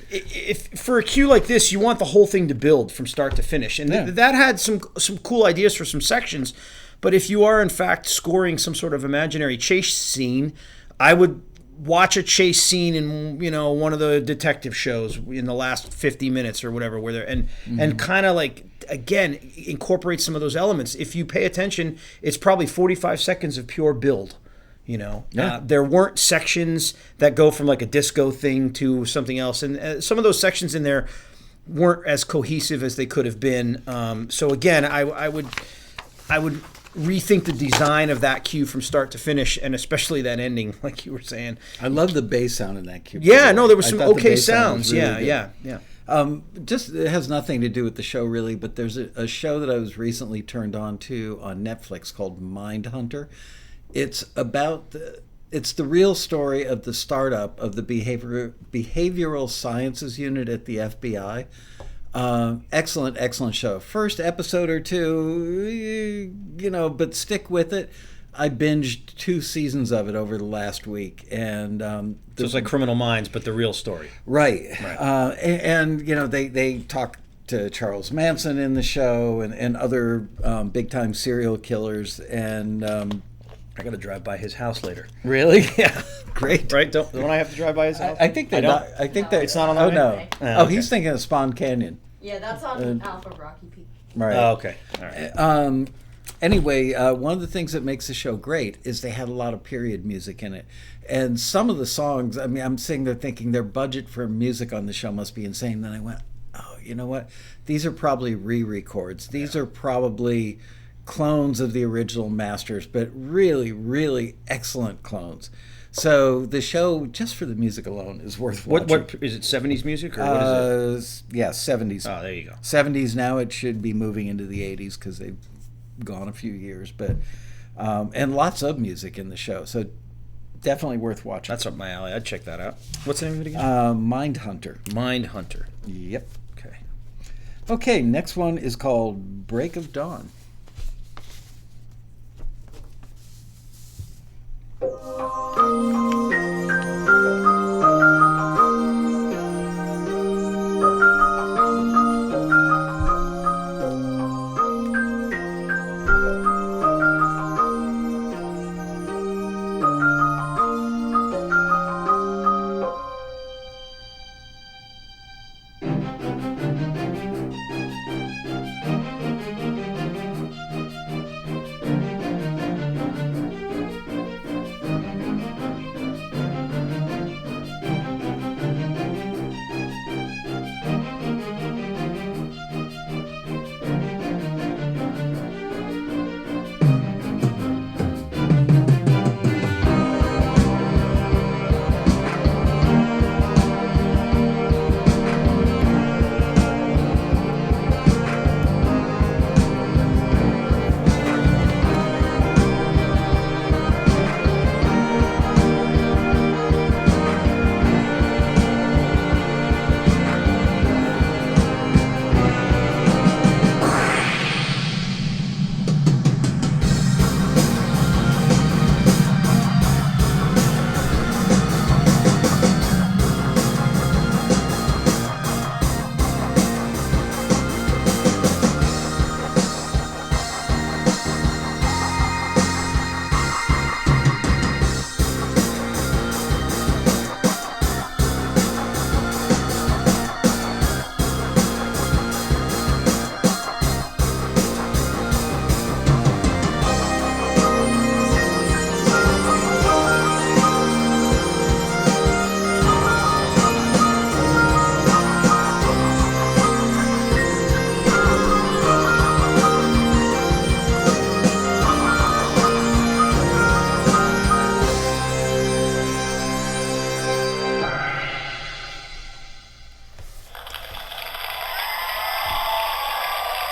If for a cue like this, you want the whole thing to build from start to finish, and that had some cool ideas for some sections. But if you are in fact scoring some sort of imaginary chase scene, I would watch a chase scene in one of the detective shows in the last 50 minutes or whatever, where they're and kind of like again incorporate some of those elements. If you pay attention, it's probably 45 seconds of pure build. There weren't sections that go from like a disco thing to something else, and some of those sections in there weren't as cohesive as they could have been. So again, I would rethink the design of that cue from start to finish, and especially that ending, like you were saying. I love the bass sound in that cue. Yeah, no, there was some I thought the okay bass sound sounds. was really Yeah. Just it has nothing to do with the show really, but there's a show that I was recently turned on to on Netflix called Mindhunter. It's about it's the real story of the startup of the behavioral sciences unit at the FBI. Excellent show. First episode or two, but stick with it. I binged 2 seasons of it over the last week, and So it's like Criminal Minds, but the real story. right. And they talk to Charles Manson in the show and other big time serial killers, and I got to drive by his house later. really, yeah, great. Right? Don't I have to drive by his house? I think I don't? I think that It's not on Oh the no. way? Oh, Oh, okay. he's thinking of Spawn Canyon. Yeah, that's on Alpha Rocky Peak. Right. Oh, okay. All right. Anyway, one of the things that makes the show great is they had a lot of period music in it. And some of the songs, I mean, I'm sitting there thinking their budget for music on the show must be insane. Then I went, oh, you know what? These are probably re-records. These are probably clones of the original masters, but really, really excellent clones. So the show, just for the music alone, is worth watching. What is it? 70s music or what is it? Yeah, 70s. Oh, there you go. 70s now. It should be moving into the 80s because they've gone a few years, but and lots of music in the show, so definitely worth watching. That's up my alley. I'd check that out. What's the name of it again? Mindhunter. Mindhunter. Yep. Okay. Okay, next one is called Break of Dawn.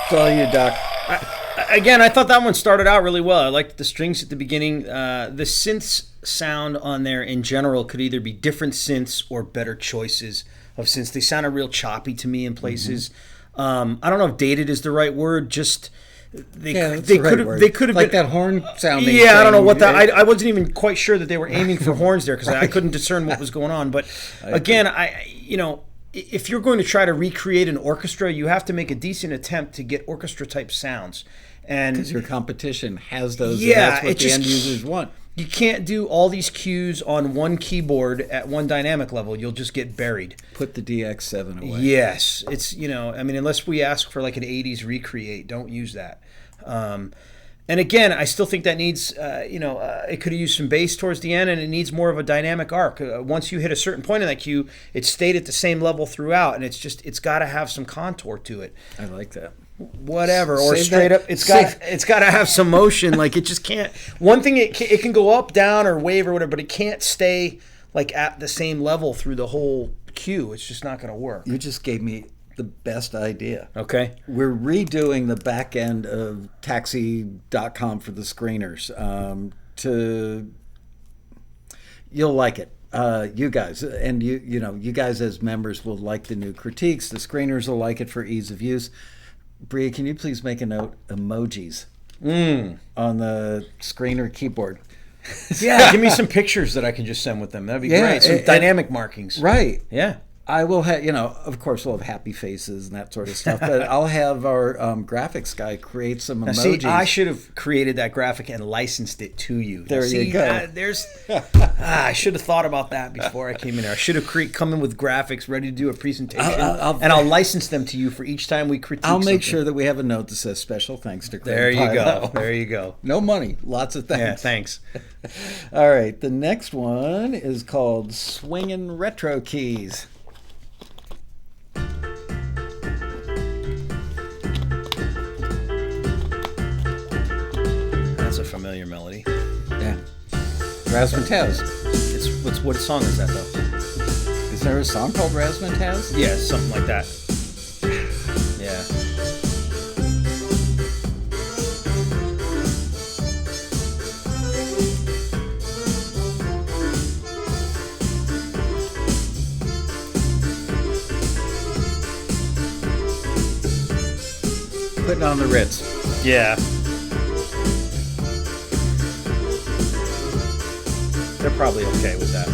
It's all you, Doc. Again, I thought that one started out really well. I liked the strings at the beginning. The synths sound on there in general could either be different synths or better choices of synths. They sounded real choppy to me in places. I don't know if dated is the right word. Just That's they the right could have word. they could have like been that horn sounding. Yeah, I don't know thing. what that. I wasn't even quite sure that they were aiming for horns there because I couldn't discern what was going on. But again, if you're going to try to recreate an orchestra, you have to make a decent attempt to get orchestra type sounds. And Because your competition has those. Yeah, and that's what it the just- end users want. you can't do all these cues on one keyboard at one dynamic level. You'll just get buried. Put the DX7 away. Yes, it's unless we ask for like an '80s recreate, don't use that. And again, I still think that needs, it could have used some bass towards the end, and it needs more of a dynamic arc. Once you hit a certain point in that cue, it stayed at the same level throughout, and it's got to have some contour to it. I like that. Whatever, or Save straight that- up, it's got to have some motion. Like it just can't. One thing it can go up, down, or wave or whatever, but it can't stay like at the same level through the whole cue. It's just not going to work. You just gave me the best idea. Okay. We're redoing the back end of taxi.com for the screeners. You'll like it. You guys, and you guys as members will like the new critiques. The screeners will like it for ease of use. Bria, can you please make a note? Emojis on the screener keyboard. Yeah, give me some pictures that I can just send with them. That'd be Yeah, great. Some and- dynamic markings. Right. Yeah. I will have, of course, we'll have happy faces and that sort of stuff, but I'll have our graphics guy create some Now, emojis. see, I should have created that graphic and licensed it to you. There See, you go. I should have thought about that before I came in there. I should have come in with graphics ready to do a presentation, and I'll license them to you for each time we critique I'll make something. sure that we have a note that says special thanks to Craig There you go. Pilo. There you go. No money, lots of Yeah, thanks. thanks. All right, the next one is called Swingin' Retro Keys. That's a familiar melody. Yeah. Razzmatazz. What song is that though? Is there a song called Razzmatazz? Yeah, something like that. Yeah. Putting on the Ritz. Yeah. They're probably okay with that.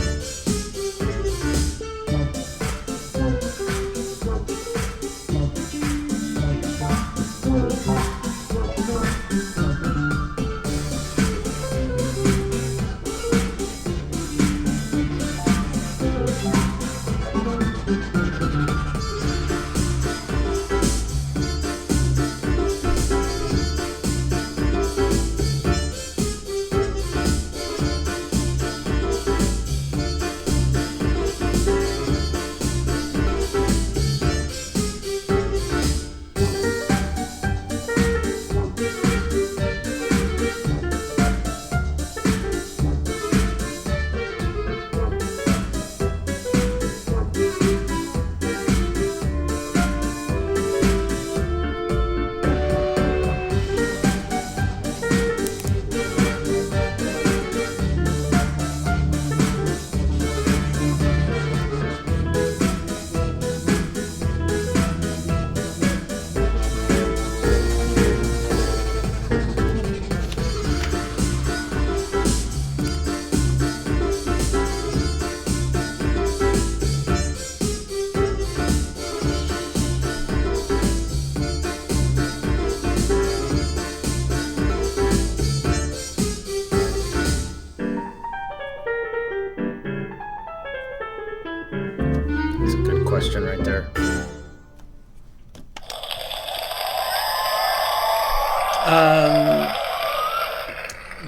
That's a good question right there.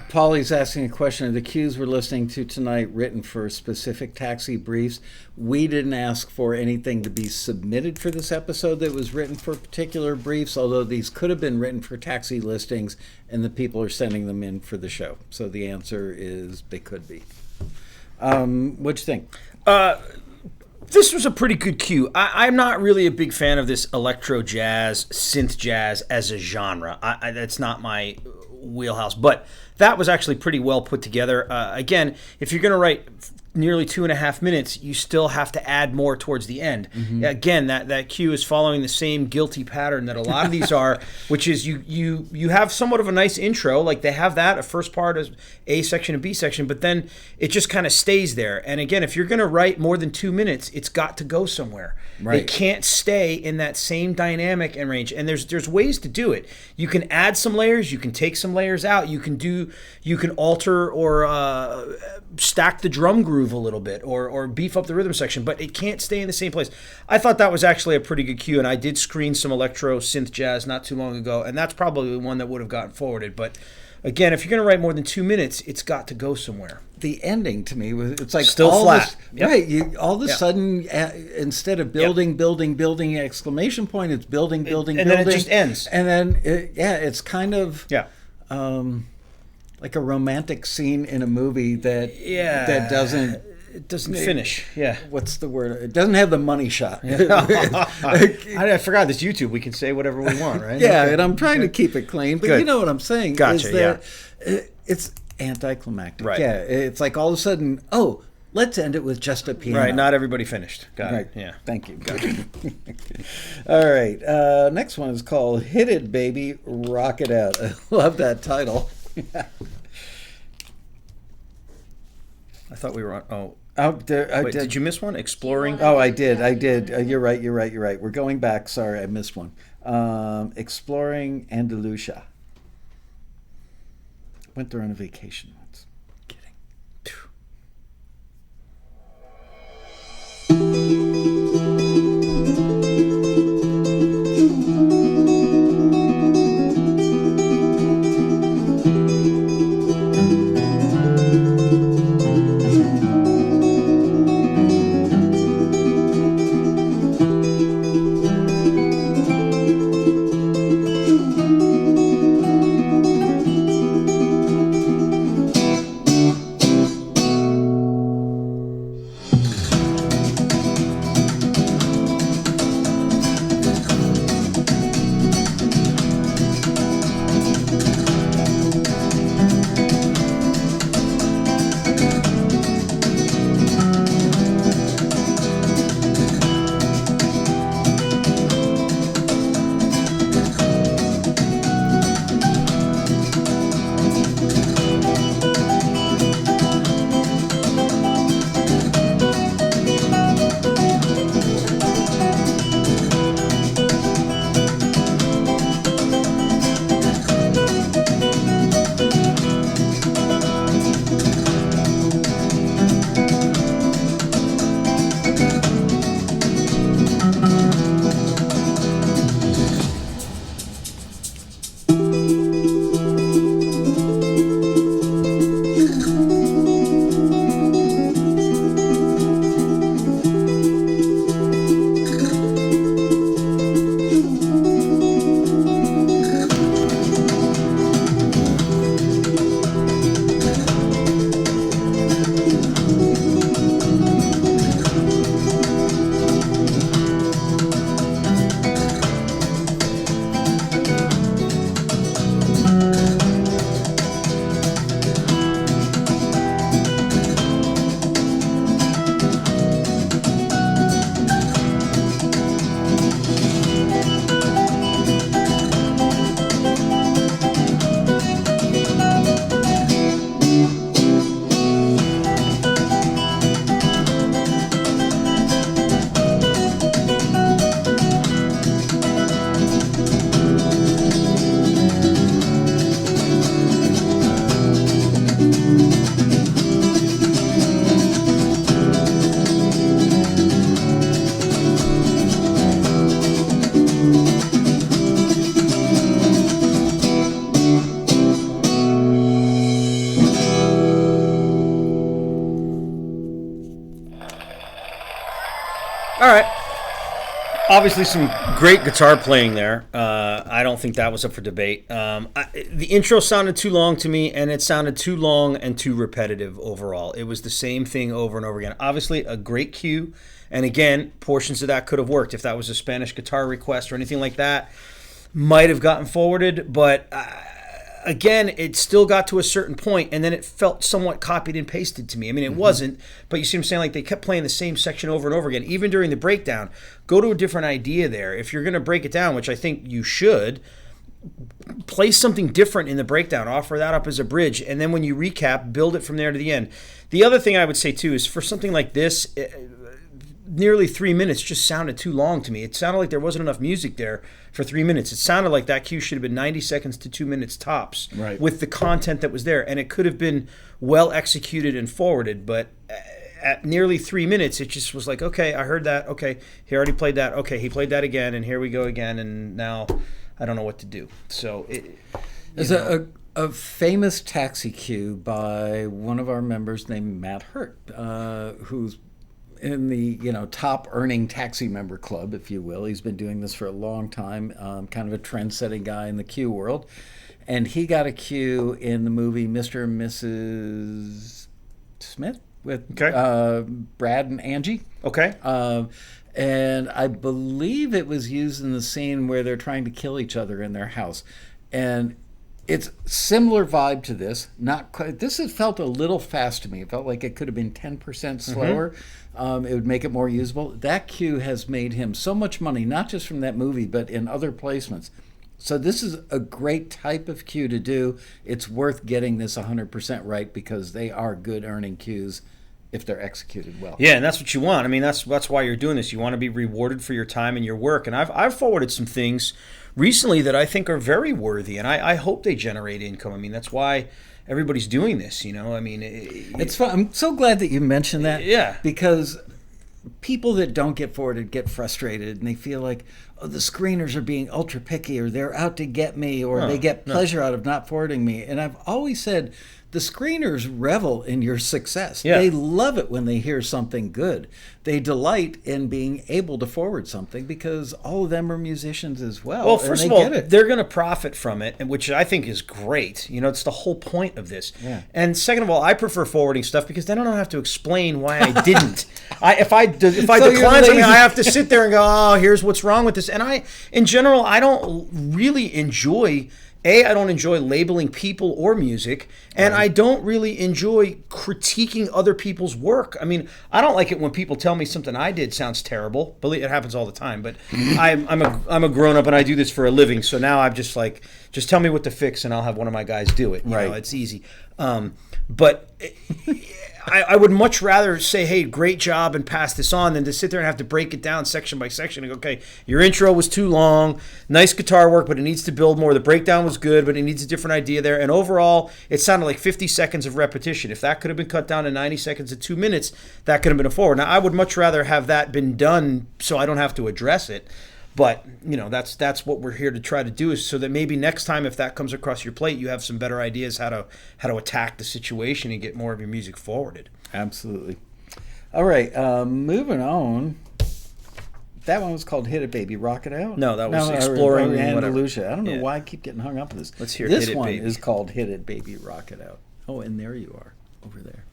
Polly's asking a question. Are the cues we're listening to tonight written for specific taxi briefs? We didn't ask for anything to be submitted for this episode that was written for particular briefs, although these could have been written for taxi listings, and the people are sending them in for the show. So the answer is they could be. What'd you think? This was a pretty good cue. I'm not really a big fan of this electro jazz, synth jazz as a genre. That's not my wheelhouse, but that was actually pretty well put together. Again, if you're going to write nearly 2.5 minutes, you still have to add more towards the end. Again, that cue is following the same guilty pattern that a lot of these are, which is you have somewhat of a nice intro, like they have that, a first part is A section and B section, but then it just kind of stays there. And again, if you're going to write more than 2 minutes, it's got to go somewhere. Right. It can't stay in that same dynamic and range. And there's ways to do it. You can add some layers, you can take some layers out, you can alter or stack the drum groove a little bit or beef up the rhythm section, but it can't stay in the same place. I thought that was actually a pretty good cue, and I did screen some electro synth jazz not too long ago, and that's probably one that would have gotten forwarded. But again, if you're going to write more than 2 minutes, it's got to go somewhere. The ending to me was, it's like Still all flat. This, Yep. right? You all of a Yep. sudden, instead of building exclamation point, it's building, and then it just ends. and then it's kind of Yeah. like a romantic scene in a movie that doesn't. It doesn't finish. Yeah. What's the word? It doesn't have the money shot. I forgot this YouTube. We can say whatever we want, right? Yeah, Okay. and I'm trying to keep it clean, but Good. you know what I'm saying. Gotcha, Is that it's anticlimactic. Right. Yeah, it's like all of a sudden, oh, let's end it with just a piano. Right. Not everybody finished. Got Right. it. Yeah. Thank you. Gotcha. All right. Next one is called "Hit It, Baby, Rock It Out." I love that title. I thought we were on. Oh. Wait, Did you miss one? Exploring. Oh, I did. You're right. We're going back. Sorry, I missed one. Exploring Andalusia. Went there on a vacation once. Kidding. All right. Obviously, some great guitar playing there. I don't think that was up for debate. The intro sounded too long to me, and it sounded too long and too repetitive overall. It was the same thing over and over again. Obviously, a great cue, and again, portions of that could have worked. If that was a Spanish guitar request or anything like that, might have gotten forwarded, but again, it still got to a certain point, and then it felt somewhat copied and pasted to me. I mean, it wasn't, but you see what I'm saying? Like, they kept playing the same section over and over again, even during the breakdown. Go to a different idea there. If you're going to break it down, which I think you should, play something different in the breakdown. Offer that up as a bridge, and then when you recap, build it from there to the end. The other thing I would say, too, is for something like this, nearly 3 minutes just sounded too long to me. It sounded like there wasn't enough music there for 3 minutes. It sounded like that cue should have been 90 seconds to 2 minutes tops with the content that was there. And it could have been well executed and forwarded, but at nearly 3 minutes, it just was like, okay, I heard that. Okay, he already played that. Okay, he played that again, and here we go again, and now I don't know what to do. So there's a famous taxi cue by one of our members named Matt Hurt, who's in the top earning taxi member club, if you will. He's been doing this for a long time, kind of a trend-setting guy in the cue world. And he got a cue in the movie Mr. and Mrs. Smith with Brad and Angie. Okay. And I believe it was used in the scene where they're trying to kill each other in their house. And it's similar vibe to this. Not quite. This has felt a little fast to me. It felt like it could have been 10% slower. It would make it more usable. That cue has made him so much money, not just from that movie, but in other placements. So this is a great type of cue to do. It's worth getting this 100% right because they are good earning cues if they're executed well. Yeah, and that's what you want. I mean, that's why you're doing this. You want to be rewarded for your time and your work. And I've forwarded some things recently that I think are very worthy, and I hope they generate income. I mean, that's why everybody's doing this, I mean, it's fun. I'm so glad that you mentioned that. Yeah. Because people that don't get forwarded get frustrated, and they feel like, oh, the screeners are being ultra picky, or they're out to get me, or they get pleasure out of not forwarding me. And I've always said, the screeners revel in your success. Yeah. They love it when they hear something good. They delight in being able to forward something because all of them are musicians as well. Well, first of all, they're going to profit from it, which I think is great. It's the whole point of this. Yeah. And second of all, I prefer forwarding stuff because then I don't have to explain why I didn't. If I decline something, I have to sit there and go, oh, here's what's wrong with this. And in general, I don't really enjoy I don't enjoy labeling people or music, and I don't really enjoy critiquing other people's work. I mean, I don't like it when people tell me something I did sounds terrible. Believe it happens all the time, but I'm a grown up and I do this for a living. So now I'm just like, just tell me what to fix, and I'll have one of my guys do it. It's easy. But I would much rather say, hey, great job, and pass this on than to sit there and have to break it down section by section and go, okay, your intro was too long, nice guitar work, but it needs to build more. The breakdown was good, but it needs a different idea there. And overall, it sounded like 50 seconds of repetition. If that could have been cut down to 90 seconds to 2 minutes, that could have been a forward. Now, I would much rather have that been done so I don't have to address it. But, that's what we're here to try to do, is so that maybe next time if that comes across your plate, you have some better ideas how to attack the situation and get more of your music forwarded. Absolutely. All right, moving on. That one was called Hit It Baby, Rock It Out? No, that was Exploring Andalusia. I don't know why I keep getting hung up on this. Let's hear this Hit It one Baby. Is called Hit It Baby, Rock It Out. Oh, and there you are, over there.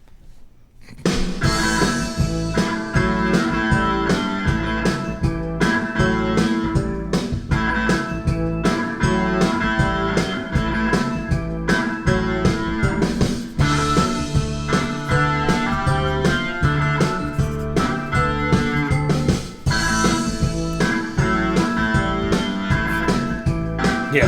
Yeah.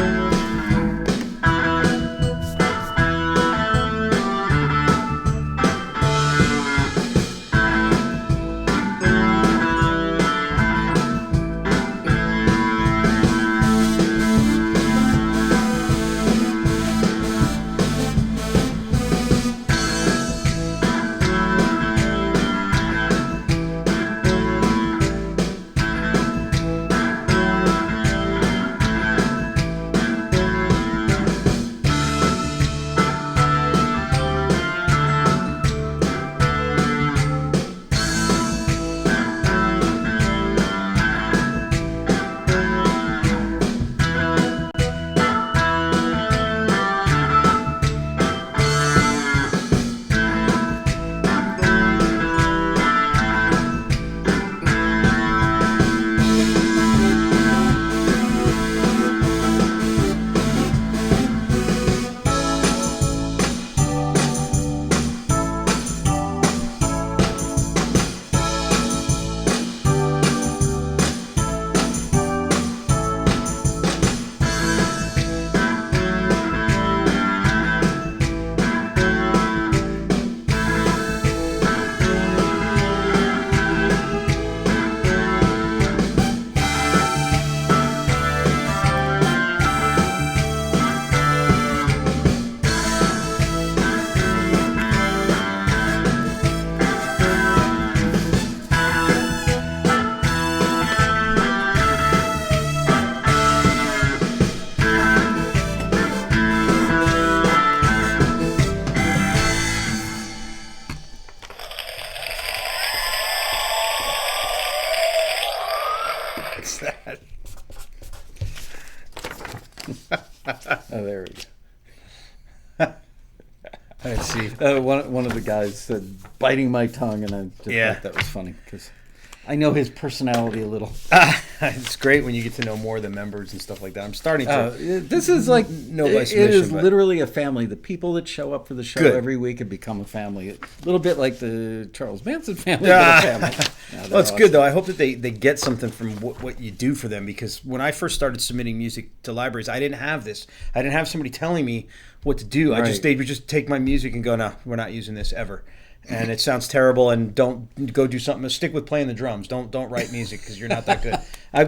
Oh, there we go. Let's see. One of the guys said, biting my tongue, and I just thought that was funny because I know his personality a little. It's great when you get to know more of the members and stuff like that. I'm starting to. This is like, No by it submission, is but- literally a family. The people that show up for the show Good. every week have become a family. A little bit like the Charles Manson family, but a family. Yeah, Well, it's they're good though. I hope that they get something from what you do for them, because when I first started submitting music to libraries, I didn't have this. I didn't have somebody telling me what to do. Right. They would just take my music and go, no, we're not using this ever. And it sounds terrible, and don't go do something. Stick with playing the drums. Don't write music because you're not that good.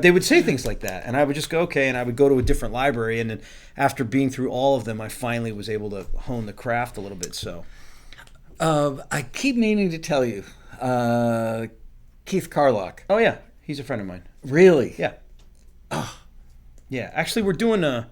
They would say things like that, and I would just go, okay, and I would go to a different library, and then after being through all of them, I finally was able to hone the craft a little bit. So I keep meaning to tell you, Keith Carlock. oh yeah, he's a friend of mine. Really? Yeah. Yeah, actually, we're doing a.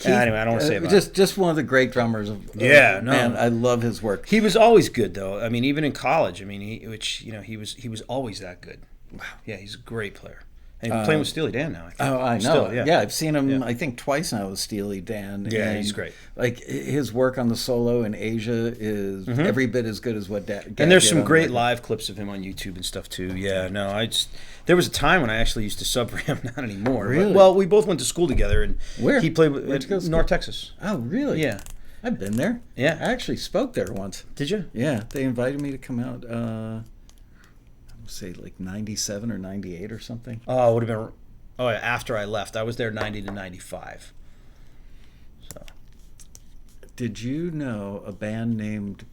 Anyway, I don't want to say about it. just one of the great drummers. Yeah, no. Man, I love his work. He was always good, though. I mean, even in college. I mean, he was always that good. Wow. Yeah, he's a great player. And he's playing with Steely Dan now. I think. Oh, I know. Still, yeah. I've seen him. Yeah. I think twice now with Steely Dan. Yeah, and, he's great. Like his work on the solo in Asia is every bit as good as what. And there's some great live clips of him on YouTube and stuff too. Yeah, no, there was a time when I actually used to sub for him, not anymore. But, Really? well, we both went to school together, and Where? he played Where'd you go to school? North Texas. Oh, really? Yeah. I've been there. Yeah. I actually spoke there once. Did you? Yeah, they invited me to come out. I would say like '97 or '98 or something. Oh, it would have been. Oh, yeah, after I left, I was there '90 to '95. So. Did you know a band named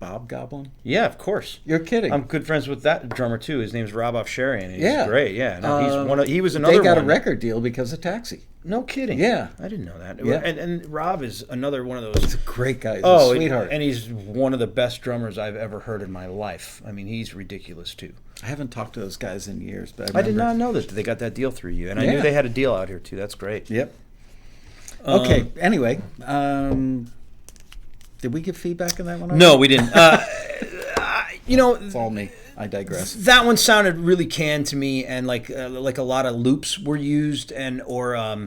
Bob Goblin? Yeah, of course. You're kidding. I'm good friends with that drummer too. His name's Rob Afsharian. He's Yeah. great. Yeah, no, he was another They got one. a record deal because of Taxi. No kidding. Yeah. I didn't know that. Yeah. And Rob is another one of those. Great guy. He's a sweetheart. And he's one of the best drummers I've ever heard in my life. I mean, he's ridiculous too. I haven't talked to those guys in years, but I did not know that they got that deal through you, and I knew Yeah. they had a deal out here too. That's great. Yep. Okay. Anyway, did we give feedback on that one? No, we didn't. It's all me. I digress. That one sounded really canned to me, and like a lot of loops were used, or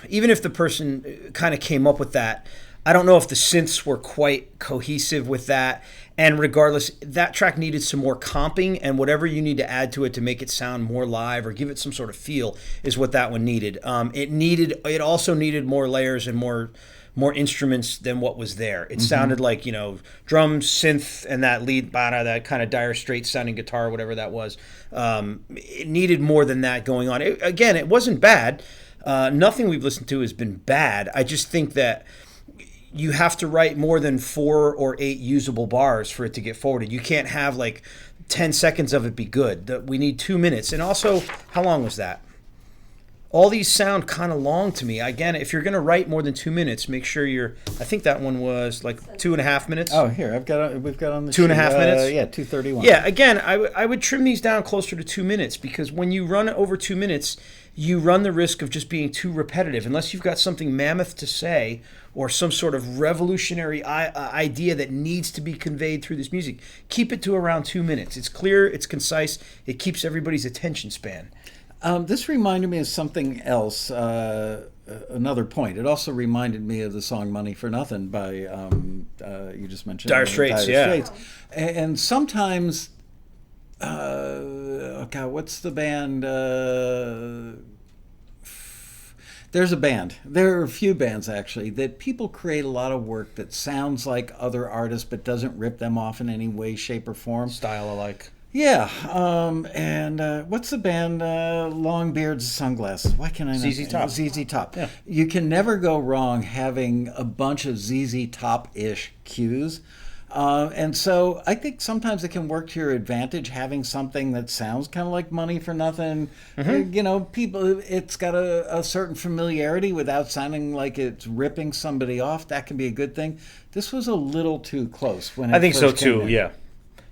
even if the person kind of came up with that, I don't know if the synths were quite cohesive with that. And regardless, that track needed some more comping, and whatever you need to add to it to make it sound more live or give it some sort of feel is what that one needed. It also needed more layers and more instruments than what was there. It sounded like, drums, synth, and that lead, that kind of Dire Straits sounding guitar, whatever that was. It needed more than that going on. It wasn't bad. Nothing we've listened to has been bad. I just think that you have to write more than 4 or 8 usable bars for it to get forwarded. You can't have like 10 seconds of it be good. We need 2 minutes. And also, how long was that? All these sound kind of long to me. Again, if you're going to write more than 2 minutes, make sure I think that one was like 2.5 minutes. Oh, here we've got on the 2.5 minutes. Yeah, 2:31. Yeah, again, I would trim these down closer to 2 minutes, because when you run over 2 minutes, you run the risk of just being too repetitive. Unless you've got something mammoth to say or some sort of revolutionary idea that needs to be conveyed through this music, keep it to around 2 minutes. It's clear, it's concise, it keeps everybody's attention span. This reminded me of something else. Another point. It also reminded me of the song "Money for Nothing" by you just mentioned Dire Straits. Yeah. Straits. And sometimes, what's the band? There's a band. There are a few bands actually that people create a lot of work that sounds like other artists but doesn't rip them off in any way, shape, or form. Style alike. Yeah, and what's the band? Long beards, sunglasses. Why can't I not? ZZ Top. ZZ Top. Yeah. You can never go wrong having a bunch of ZZ Top-ish cues. And so I think sometimes it can work to your advantage having something that sounds kind of like Money for Nothing. People, it's got a certain familiarity without sounding like it's ripping somebody off. That can be a good thing. This was a little too close when it I think so first came too. in. Yeah.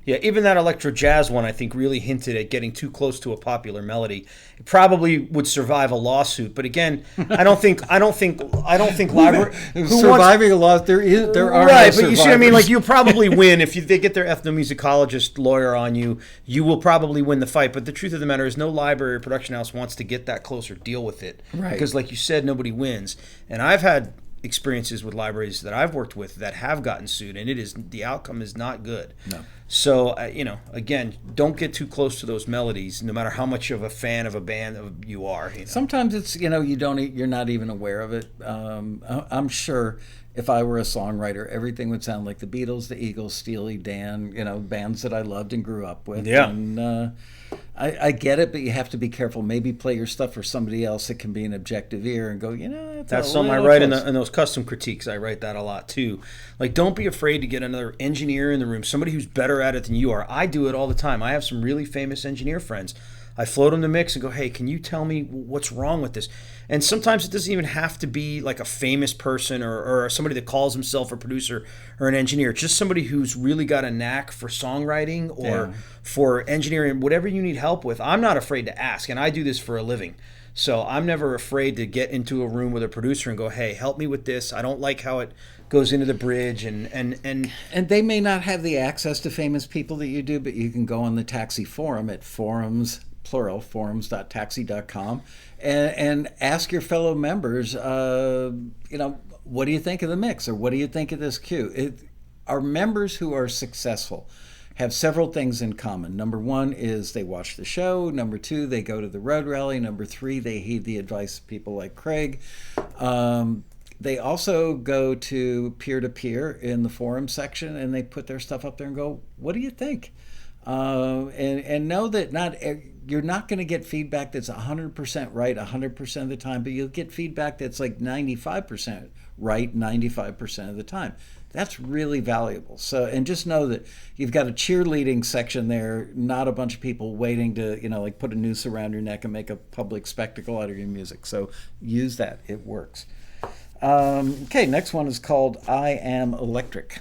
Yeah, even that electro jazz one, I think, really hinted at getting too close to a popular melody. It probably would survive a lawsuit, but again, I don't think library Surviving a loss, there are right, no but you see what I mean. survivors. Like, you'll probably win if they get their ethnomusicologist lawyer on you. You will probably win the fight. But the truth of the matter is, no library or production house wants to get that close or deal with it, Right. because, like you said, nobody wins. And I've had experiences with libraries that I've worked with that have gotten sued, and the outcome is not good. No. So again, don't get too close to those melodies, no matter how much of a fan of a band you are. Sometimes it's you're not even aware of it. I'm sure if I were a songwriter, everything would sound like the Beatles, the Eagles, Steely Dan, bands that I loved and grew up with. Yeah. And I get it, but you have to be careful. Maybe play your stuff for somebody else that can be an objective ear and go, That's something I write in those custom critiques. I write that a lot too. Like, don't be afraid to get another engineer in the room, somebody who's better at it than you are. I do it all the time. I have some really famous engineer friends. I float them the mix and go, hey, can you tell me what's wrong with this? And sometimes it doesn't even have to be like a famous person or somebody that calls himself a producer or an engineer. Just somebody who's really got a knack for songwriting or for engineering, whatever you need help with. I'm not afraid to ask, and I do this for a living. So I'm never afraid to get into a room with a producer and go, hey, help me with this. I don't like how it goes into the bridge. And they may not have the access to famous people that you do, but you can go on the Taxi forum at forums.taxi.com and ask your fellow members, what do you think of the mix, or what do you think of this cue? Our members who are successful have several things in common. Number one is they watch the show. Number two, they go to the road rally. Number three, they heed the advice of people like Craig. They also go to peer-to-peer in the forum section, and they put their stuff up there and go, what do you think? And know that you're not going to get feedback that's 100% right 100% of the time, but you'll get feedback that's like 95% right 95% of the time. That's really valuable. So, and just know that you've got a cheerleading section there, not a bunch of people waiting to, put a noose around your neck and make a public spectacle out of your music. So use that. It works. Okay, next one is called I Am Electric.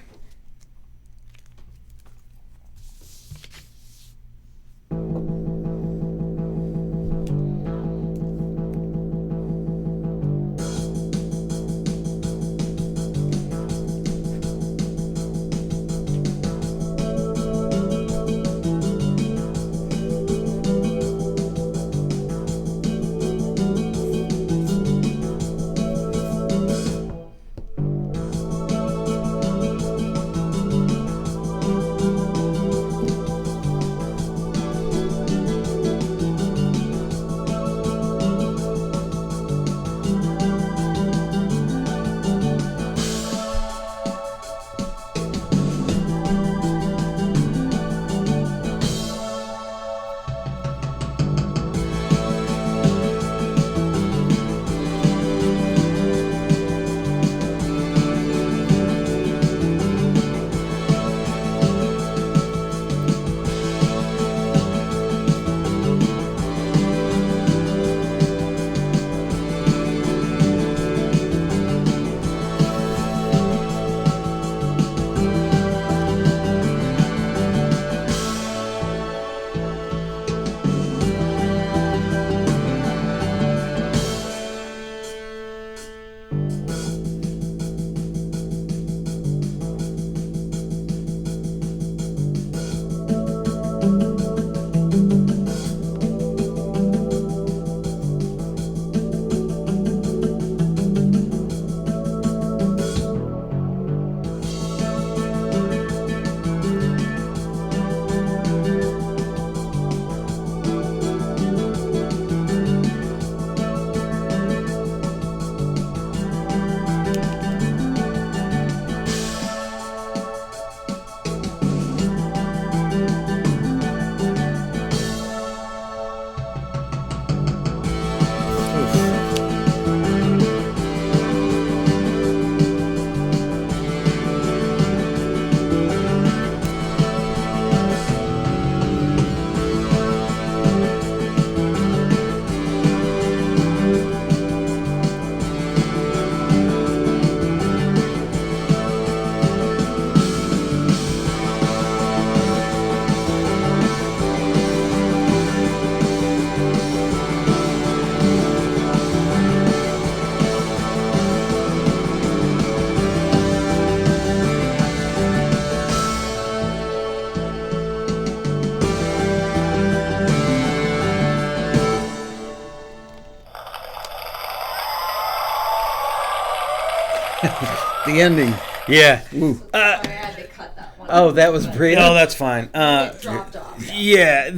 The ending. Yeah. Ooh. Sorry, I had to cut that one. Oh, that was brilliant. No, that's fine. It dropped off. Yeah,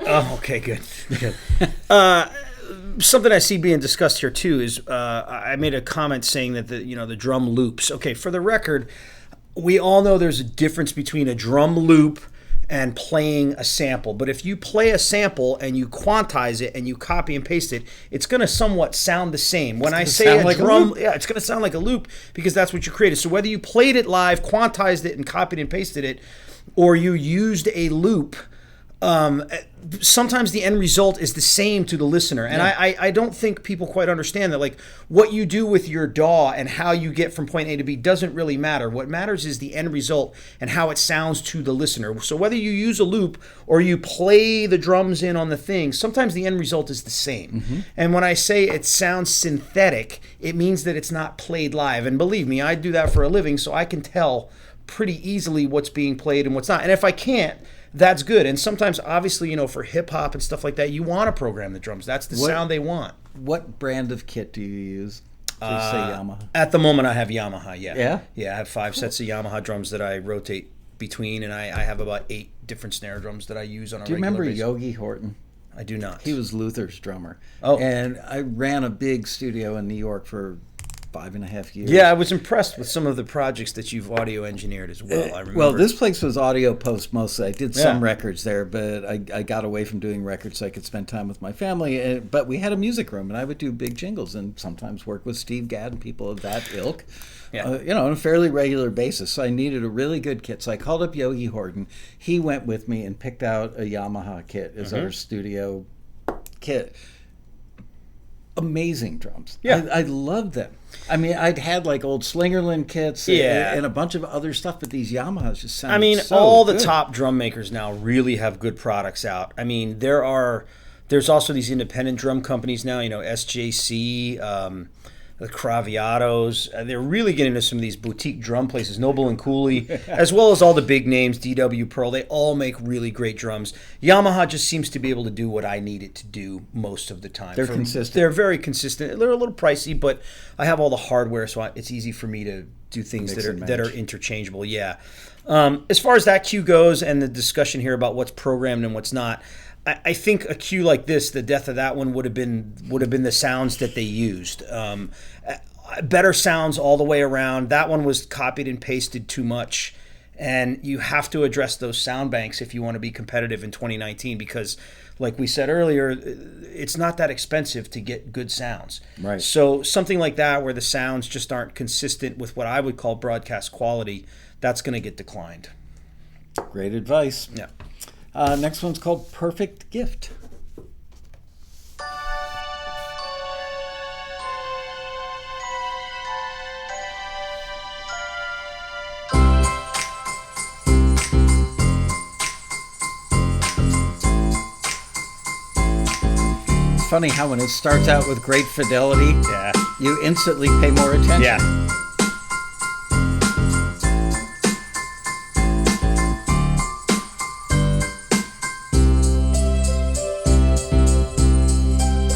Oh, okay, good. Good. Something I see being discussed here too is I made a comment saying that the drum loops. Okay, for the record, we all know there's a difference between a drum loop and playing a sample. But if you play a sample and you quantize it and you copy and paste it, it's going to somewhat sound the same. When I say sound a like a drum, loop. yeah, it's going to sound like a loop because that's what you created. So whether you played it live, quantized it, and copied and pasted it, or you used a loop, sometimes the end result is the same to the listener. And I don't think people quite understand that, like, what you do with your DAW and how you get from point A to B doesn't really matter. What matters is the end result and how it sounds to the listener. So whether you use a loop or you play the drums in on the thing, sometimes the end result is the same. Mm-hmm. And when I say it sounds synthetic, it means that it's not played live. And believe me, I do that for a living, so I can tell pretty easily what's being played and what's not. And if I can't, that's good. And sometimes, obviously, for hip hop and stuff like that, you want to program the drums. That's the sound they want. What brand of kit do you use? So you say Yamaha. At the moment, I have Yamaha, yeah. Yeah? Yeah, I have 5 sets of Yamaha drums that I rotate between, and I have about 8 different snare drums that I use on a Do you regular remember basis. Yogi Horton? I do not. He was Luther's drummer. Oh. And I ran a big studio in New York for 5.5 years. Yeah, I was impressed with some of the projects that you've audio engineered as well. I remember. Well, this place was audio post mostly. I did some Yeah. records there, but I got away from doing records so I could spend time with my family. But we had a music room, and I would do big jingles and sometimes work with Steve Gadd and people of that ilk, Yeah. on a fairly regular basis. So I needed a really good kit. So I called up Yogi Horton. He went with me and picked out a Yamaha kit as our studio kit. Amazing drums. Yeah. I loved them. I mean, I'd had like old Slingerland kits and a bunch of other stuff, but these Yamahas just sounded so all the good. top drum makers now really have good products out. I mean, there's also these independent drum companies now, SJC, the Craviatos. They're really getting into some of these boutique drum places, Noble and Cooley, as well as all the big names, DW Pearl. They all make really great drums. Yamaha just seems to be able to do what I need it to do most of the time. They're consistent. They're very consistent. They're a little pricey, but I have all the hardware, so it's easy for me to do things Mix and that are match. interchangeable. Yeah. As far as that cue goes and the discussion here about what's programmed and what's not, I think a cue like this, the death of that one would have been the sounds that they used. Better sounds all the way around. That one was copied and pasted too much, and you have to address those sound banks if you want to be competitive in 2019 because, like we said earlier, it's not that expensive to get good sounds. Right. So something like that where the sounds just aren't consistent with what I would call broadcast quality, that's going to get declined. Great advice. Yeah. Next one's called Perfect Gift. It's funny how when it starts out with great fidelity, Yeah. you instantly pay more attention. Yeah.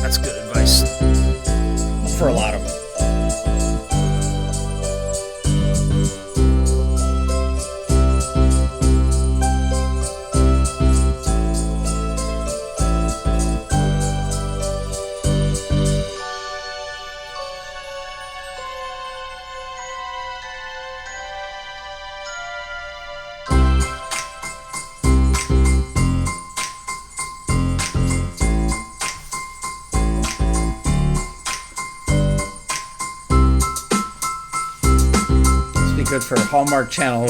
That's good advice for a lot of them. Must be good for Hallmark Channel.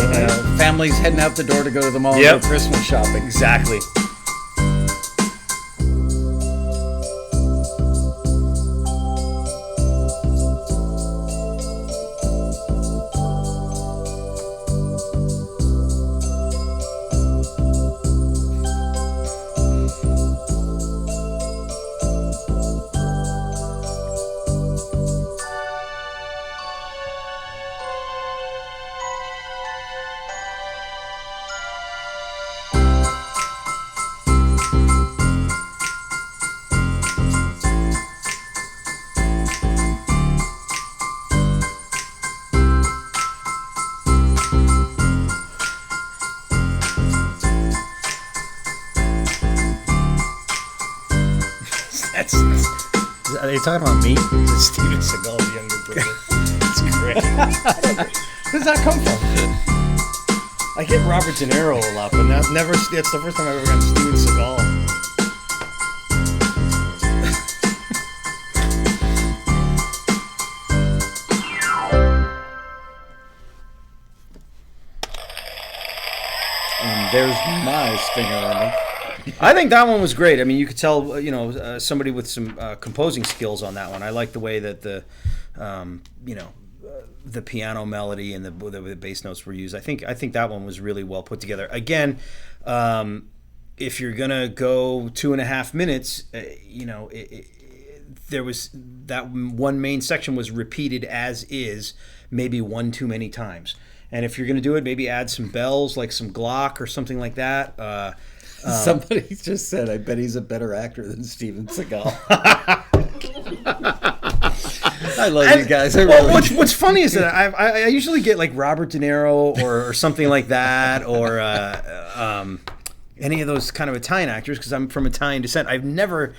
Families heading out the door to go to the mall Yep. and go Christmas shopping. Exactly. Are they talking about me? It's Steven Seagal's younger brother. It's great. Where does that come from? I get Robert De Niro a lot, but never. It's the first time I've ever gotten Steven Seagal. And there's my stinger ending. I think that one was great. I mean, you could tell, somebody with some composing skills on that one. I like the way that the piano melody and the bass notes were used. I think that one was really well put together. Again, if you're gonna go 2.5 minutes, there was that one main section was repeated as is, maybe one too many times. And if you're gonna do it, maybe add some bells, like some Glock or something like that. Somebody just said, I bet he's a better actor than Steven Seagal. I love you guys. What's funny is that I usually get like Robert De Niro or something like that, or any of those kind of Italian actors, because I'm from Italian descent. I've never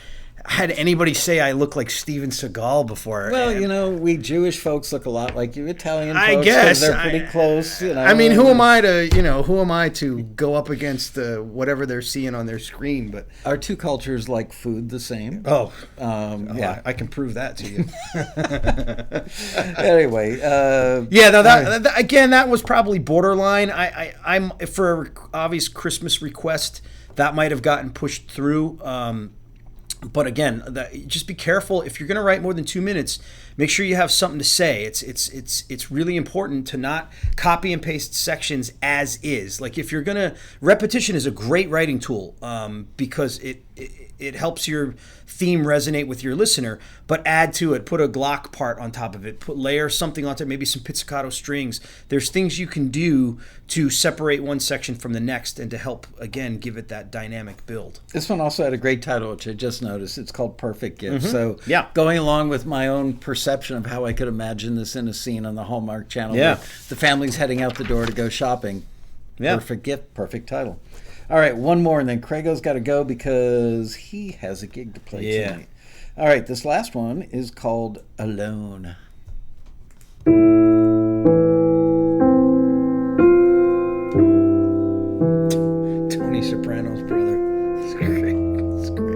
had anybody say I look like Steven Seagal before. Well, we Jewish folks look a lot like you Italian folks. I guess they're pretty close. I mean, who am I to go up against whatever they're seeing on their screen? But our two cultures like food the same. Yeah, I can prove that to you. Anyway, that was probably borderline. I'm for obvious Christmas request that might have gotten pushed through. But again, just be careful if you're going to write more than 2 minutes. Make sure you have something to say. It's really important to not copy and paste sections as is. Like if you're gonna, repetition is a great writing tool because it helps your theme resonate with your listener. But add to it, put a Glock part on top of it, layer something onto it, maybe some pizzicato strings. There's things you can do to separate one section from the next and to help again give it that dynamic build. This one also had a great title, which I just noticed. It's called Perfect Gift. Mm-hmm. So yeah, going along with my own perception of how I could imagine this in a scene on the Hallmark Channel. Yeah. The family's heading out the door to go shopping. Yeah. Perfect gift, perfect title. All right, one more, and then Craigo's got to go because he has a gig to play tonight. All right, this last one is called Alone. Tony Soprano's brother. It's great. It's great.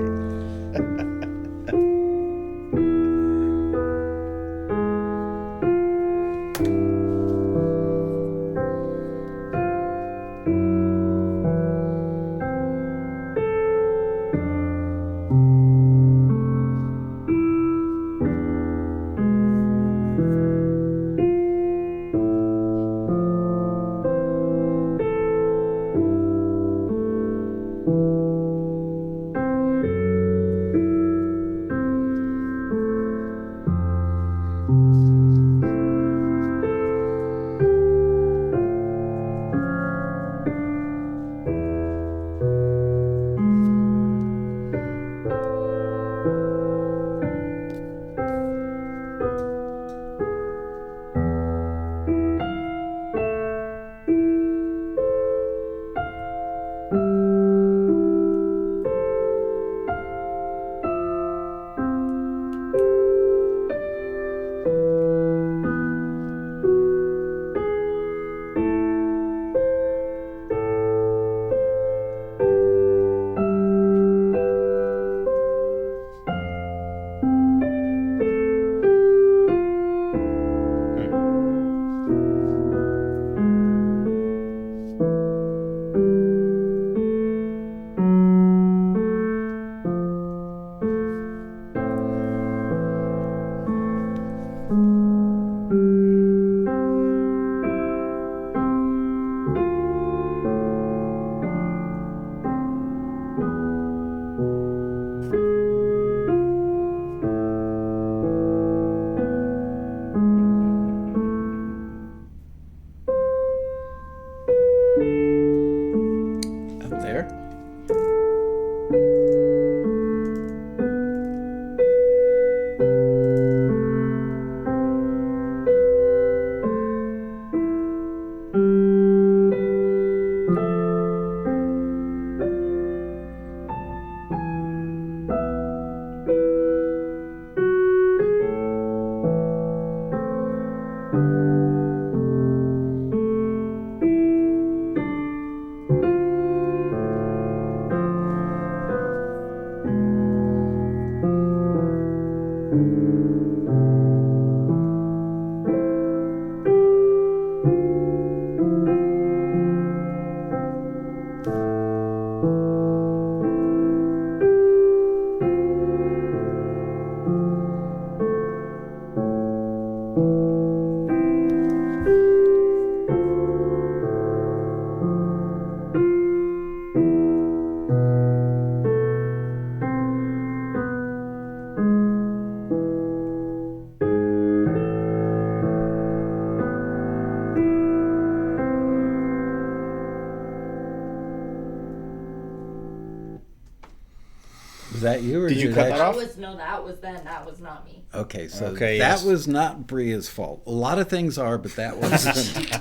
Was that you, or Did you cut that That off? was that was then. That was not me. Okay, so Okay, that yes. was not Bria's fault. A lot of things are, but that wasn't.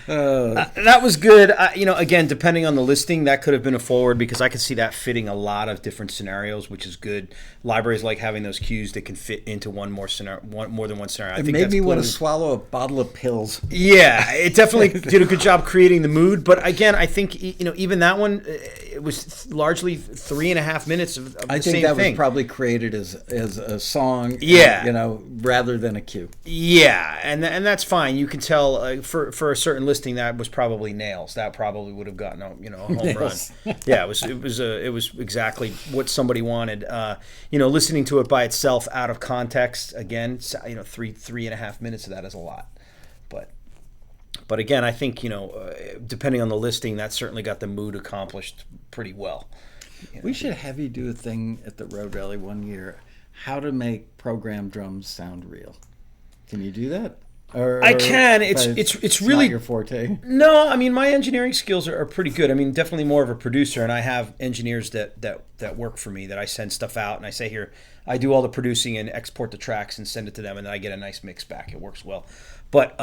That was good. Again, depending on the listing, that could have been a forward because I could see that fitting a lot of different scenarios, which is good. Libraries like having those cues that can fit into more than one scenario. I It think made that's me want to clearly- swallow a bottle of pills. Yeah, it definitely did a good job creating the mood. But again, I think even that one, it was largely 3.5 minutes of the I think same that thing. was probably created as a song, Yeah. rather than a cue. Yeah, and that's fine. You can tell for a certain listing that was probably nails. That probably would have gotten a home Nails. run. Yeah, it was exactly what somebody wanted. Listening to it by itself out of context again, 3.5 minutes of that is a lot. But again, I think depending on the listing, that certainly got the mood accomplished pretty well. We should have you do a thing at the Road Rally one year, how to make program drums sound real. Can you do that? I can. It's not really your forte. No, I mean my engineering skills are pretty good. I mean definitely more of a producer, and I have engineers that work for me that I send stuff out and I say here I do all the producing and export the tracks and send it to them, and then I get a nice mix back. It works well. But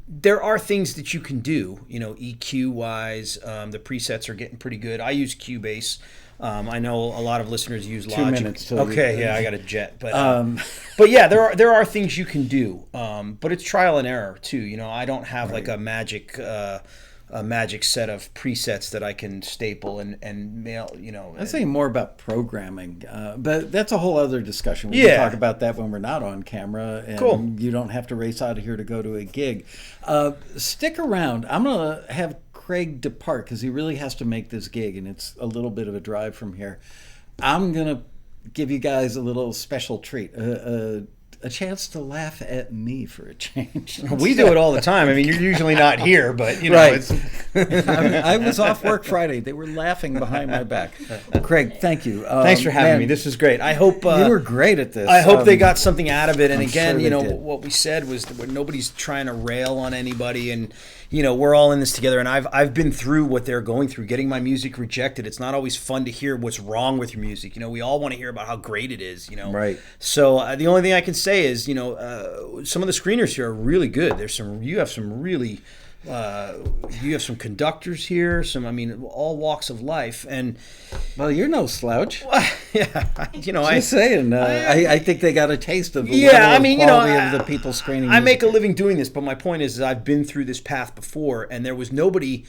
there are things that you can do, EQ wise. The presets are getting pretty good. I use Cubase. I know a lot of listeners use Logic. 2 minutes till Okay, yeah, I got a jet, but yeah, there are things you can do, but it's trial and error too. I don't have like a magic set of presets that I can staple and mail. I'm saying more about programming, but that's a whole other discussion. We Yeah. can talk about that when we're not on camera, and Cool. you don't have to race out of here to go to a gig. Stick around. I'm going to have Craig depart because he really has to make this gig, and it's a little bit of a drive from here. I'm going to give you guys a little special treat, a chance to laugh at me for a change. We do it all the time. I mean, you're usually not here, but Right. it's I was off work Friday. They were laughing behind my back. Craig, thank you. Thanks for having Man, me. This is great. I hope you were great at this. I hope they got something out of it. And I'm again, sure they did. what we said was that nobody's trying to rail on anybody, and we're all in this together. And I've been through what they're going through, getting my music rejected. It's not always fun to hear what's wrong with your music. We all want to hear about how great it is. Right. So the only thing I can say is, some of the screeners here are really good. You have some really. You have some conductors here, all walks of life, and Well, you're no slouch. yeah, Just saying. I think they got a taste of the Yeah, level I of mean, quality I- of the people screening. I make a music. living doing this, but my point is I've been through this path before, and there was nobody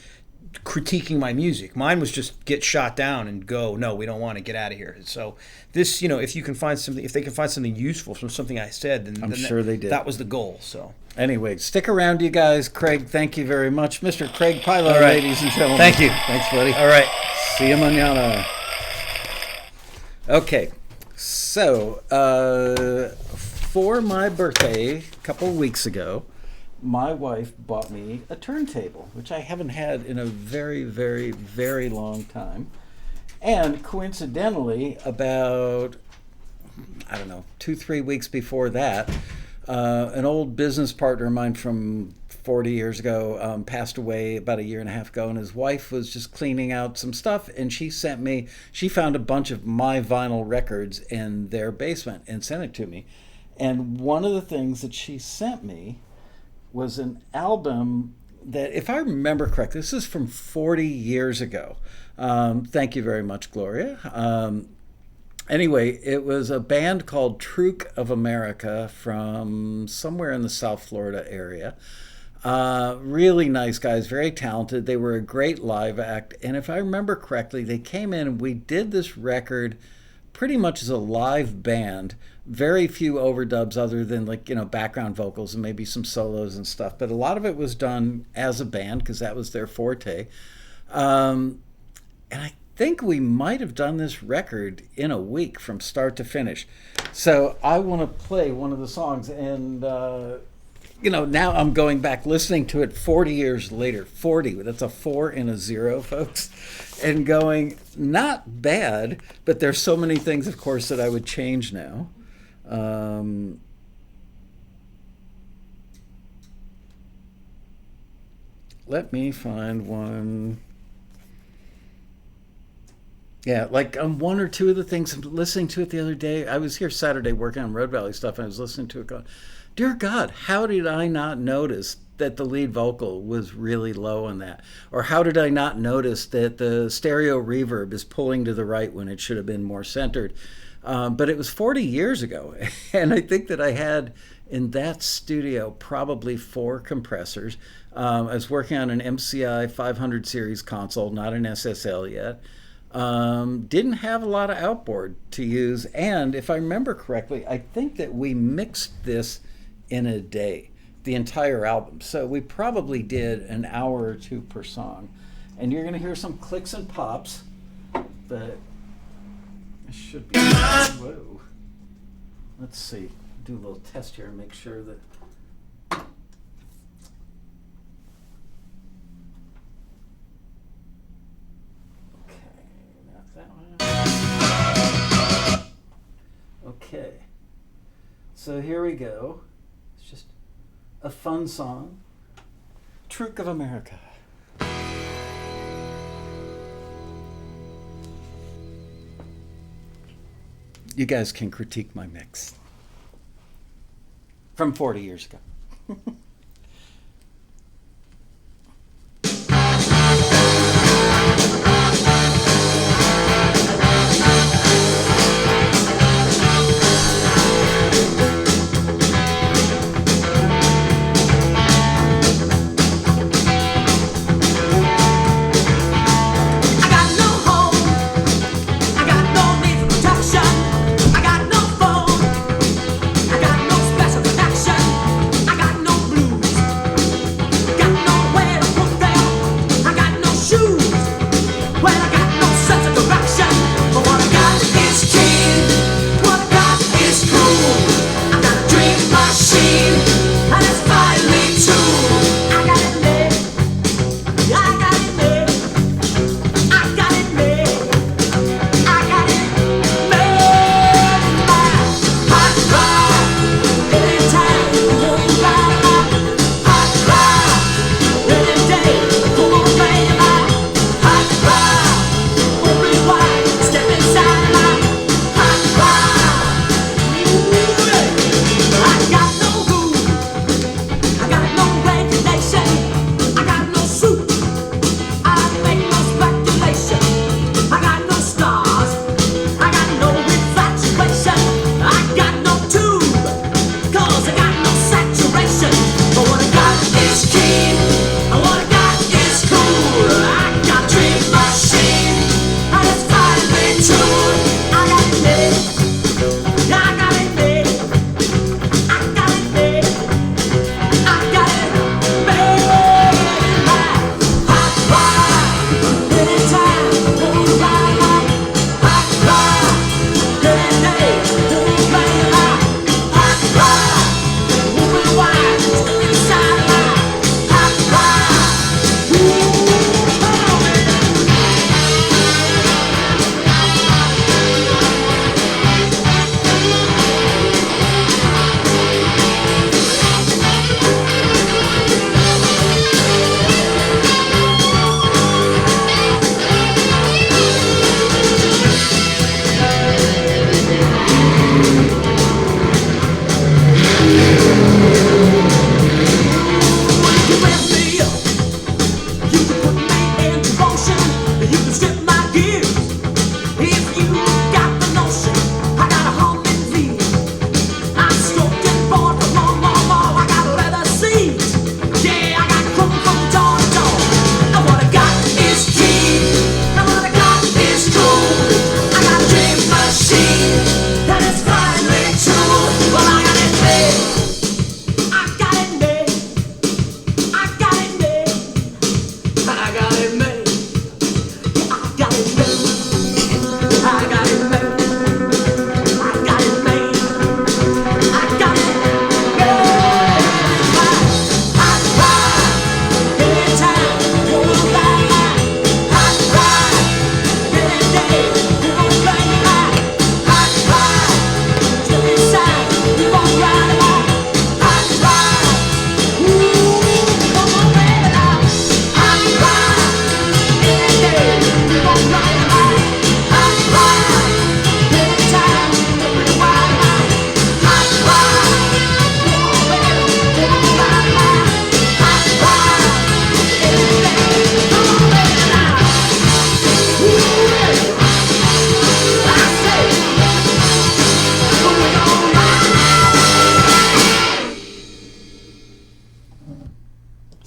critiquing my music. Mine was just get shot down and go, no, we don't want to get out of here. So this, if they can find something useful from something I said, then I'm then sure they did. That was the goal. So Anyway, stick around, you guys. Craig, thank you very much. Mr. Craig Pilo, All right. ladies and gentlemen. Thank you. Thanks, buddy. all right. See you mañana. Okay, so for my birthday a couple weeks ago, my wife bought me a turntable, which I haven't had in a very, very, very long time. And coincidentally, about, 2-3 weeks before that, an old business partner of mine from 40 years ago passed away about a year and a half ago, and his wife was just cleaning out some stuff, and she found a bunch of my vinyl records in their basement and sent it to me. And one of the things that she sent me was an album that, if I remember correctly, this is from 40 years ago. Thank you very much, Gloria. Anyway, it was a band called Troop of America from somewhere in the South Florida area. Really nice guys, very talented. They were a great live act. And if I remember correctly, they came in and we did this record pretty much as a live band. Very few overdubs other than background vocals and maybe some solos and stuff. But a lot of it was done as a band because that was their forte. And I think we might have done this record in a week from start to finish. So I want to play one of the songs and now I'm going back listening to it 40 years later. 40, that's a 4 and a 0, folks. And going, not bad, but there's so many things, of course, that I would change now. Let me find one. Yeah, one or two of the things I'm listening to it the other day. I was here Saturday working on Road Valley stuff, and I was listening to it going, dear God, how did I not notice that the lead vocal was really low in that? Or how did I not notice that the stereo reverb is pulling to the right when it should have been more centered? But it was 40 years ago, and I think that I had in that studio probably 4 compressors. I was working on an MCI 500 series console, not an SSL yet. Didn't have a lot of outboard to use, and if I remember correctly, I think that we mixed this in a day, the entire album. So we probably did an hour or 2 per song. And you're going to hear some clicks and pops, but it should be... Whoa. Let's see. Do a little test here and make sure that... Okay, not that one. Okay. So here we go. It's just a fun song. Troop of America. You guys can critique my mix. From 40 years ago. I got no phone, I got no special connection, I got no blue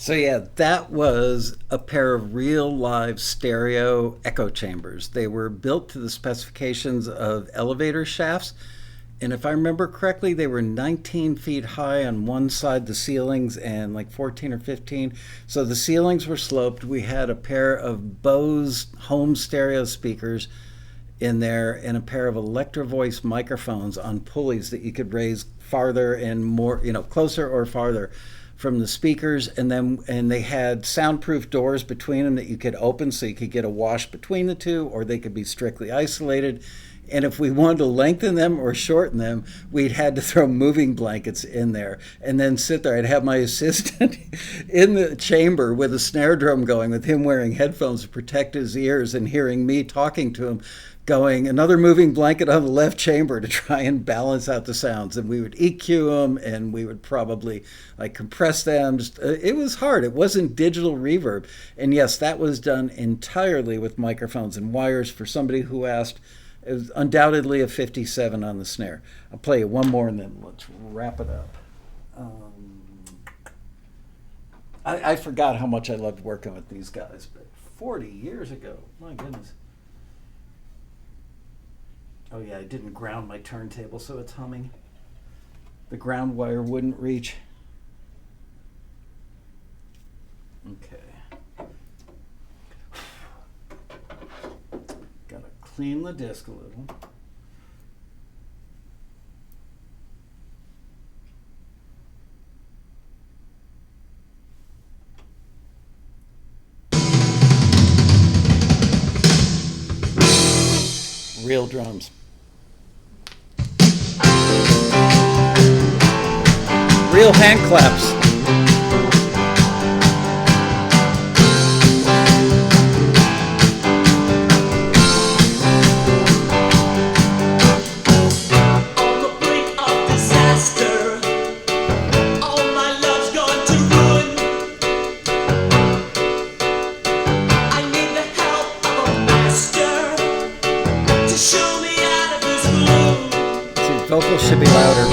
So yeah, that was a pair of real live stereo echo chambers. They were built to the specifications of elevator shafts. And if I remember correctly, they were 19 feet high on one side, the ceilings, and like 14 or 15. So the ceilings were sloped. We had a pair of Bose home stereo speakers in there and a pair of Electro Voice microphones on pulleys that you could raise farther and more, closer or farther from the speakers. And they had soundproof doors between them that you could open so you could get a wash between the two, or they could be strictly isolated. And if we wanted to lengthen them or shorten them, we'd had to throw moving blankets in there and then sit there. I'd have my assistant in the chamber with a snare drum going, with him wearing headphones to protect his ears and hearing me talking to him, going, another moving blanket on the left chamber to try and balance out the sounds. And we would EQ them, and we would probably compress them. It was hard. It wasn't digital reverb. And yes, that was done entirely with microphones and wires for somebody who asked. It was undoubtedly a 57 on the snare. I'll play you one more and then let's wrap it up. I forgot how much I loved working with these guys, but 40 years ago, my goodness. Oh yeah, I didn't ground my turntable so it's humming. The ground wire wouldn't reach. Okay. Clean the disc a little. Real drums. Real hand claps. Vocals should be louder.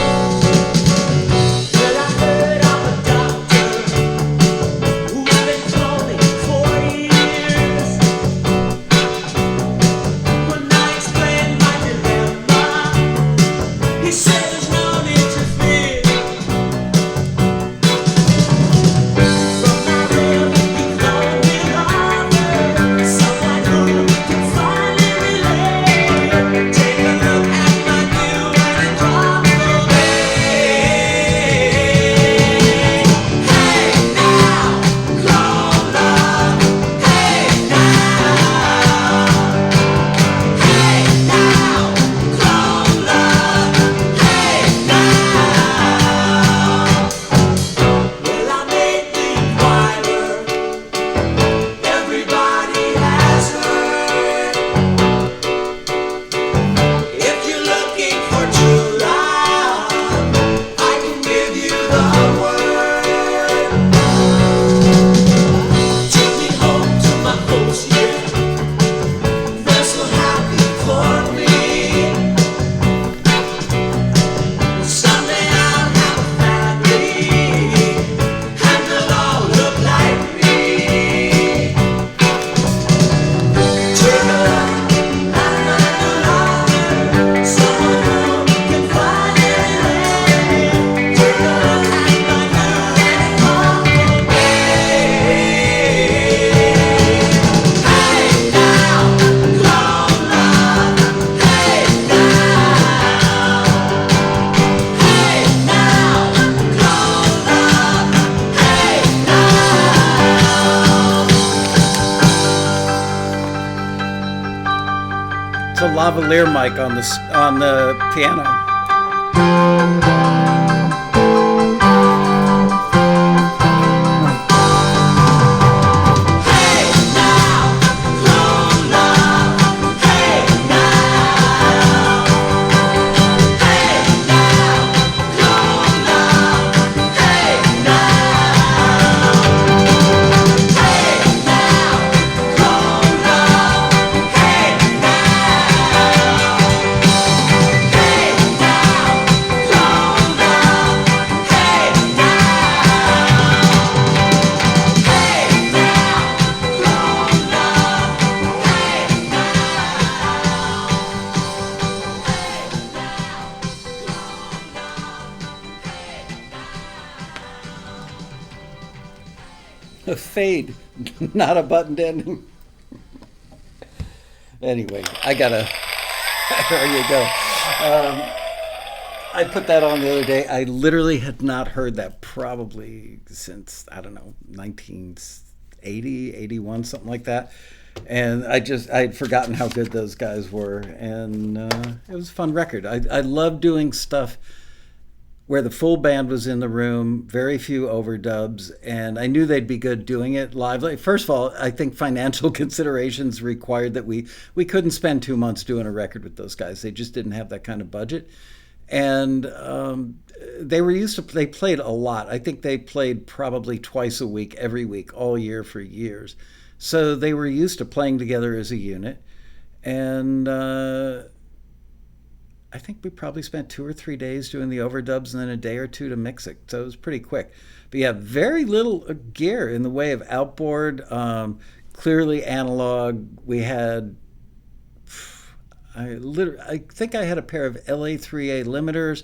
It's a lavalier mic on the piano. A fade, not a buttoned ending. Anyway, I gotta. There you go. I put that on the other day. I literally had not heard that probably since, I don't know, 1980, 81, something like that. And I'd forgotten how good those guys were. And it was a fun record. I love doing stuff where the full band was in the room, very few overdubs, and I knew they'd be good doing it live. Like, first of all, I think financial considerations required that we couldn't spend 2 months doing a record with those guys. They just didn't have that kind of budget. And they played a lot. I think they played probably twice a week, every week, all year for years. So they were used to playing together as a unit. And I think we probably spent 2 or 3 days doing the overdubs and then a day or two to mix it. So it was pretty quick. But yeah, very little gear in the way of outboard, clearly analog. We had, I think I had a pair of LA3A limiters,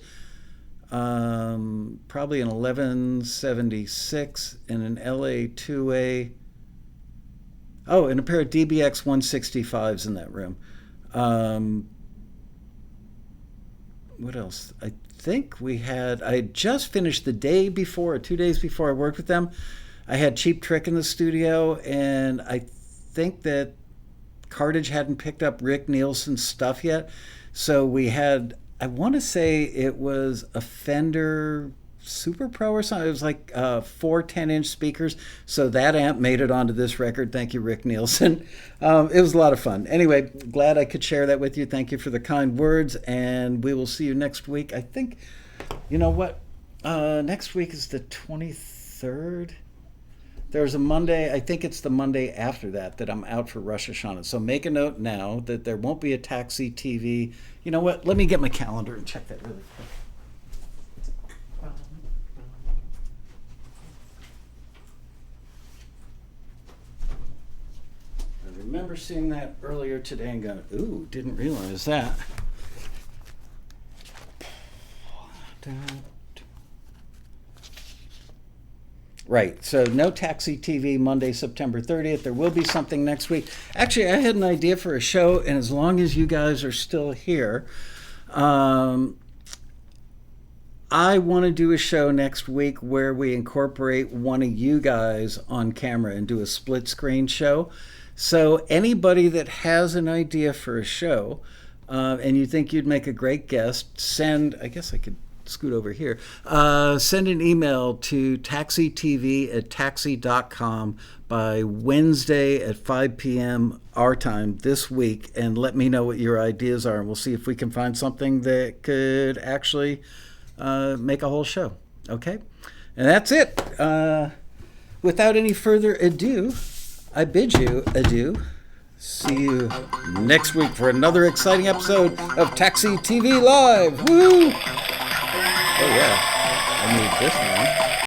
probably an 1176 and an LA2A. Oh, and a pair of DBX 165s in that room. What else? I think I had just finished the day before, or 2 days before I worked with them. I had Cheap Trick in the studio, and I think that Cartage hadn't picked up Rick Nielsen's stuff yet. So we had, I want to say it was a Fender Super Pro or something. It was like 4 10-inch speakers. So that amp made it onto this record. Thank you, Rick Nielsen. It was a lot of fun. Anyway, glad I could share that with you. Thank you for the kind words. And we will see you next week. I think, you know what? Next week is the 23rd. There's a Monday. I think it's the Monday after that I'm out for Rosh Hashanah. So make a note now that there won't be a Taxi TV. You know what? Let me get my calendar and check that really quick. I remember seeing that earlier today and going, ooh, didn't realize that. Right, so no Taxi TV Monday, September 30th. There will be something next week. Actually, I had an idea for a show, and as long as you guys are still here, I want to do a show next week where we incorporate one of you guys on camera and do a split screen show. So anybody that has an idea for a show and you think you'd make a great guest, I guess I could scoot over here, send an email to taxitv@taxi.com by Wednesday at 5 p.m. our time this week, and let me know what your ideas are, and we'll see if we can find something that could actually make a whole show. Okay? And that's it. Without any further ado, I bid you adieu. See you next week for another exciting episode of Taxi TV Live. Woo! Oh yeah, I need this one.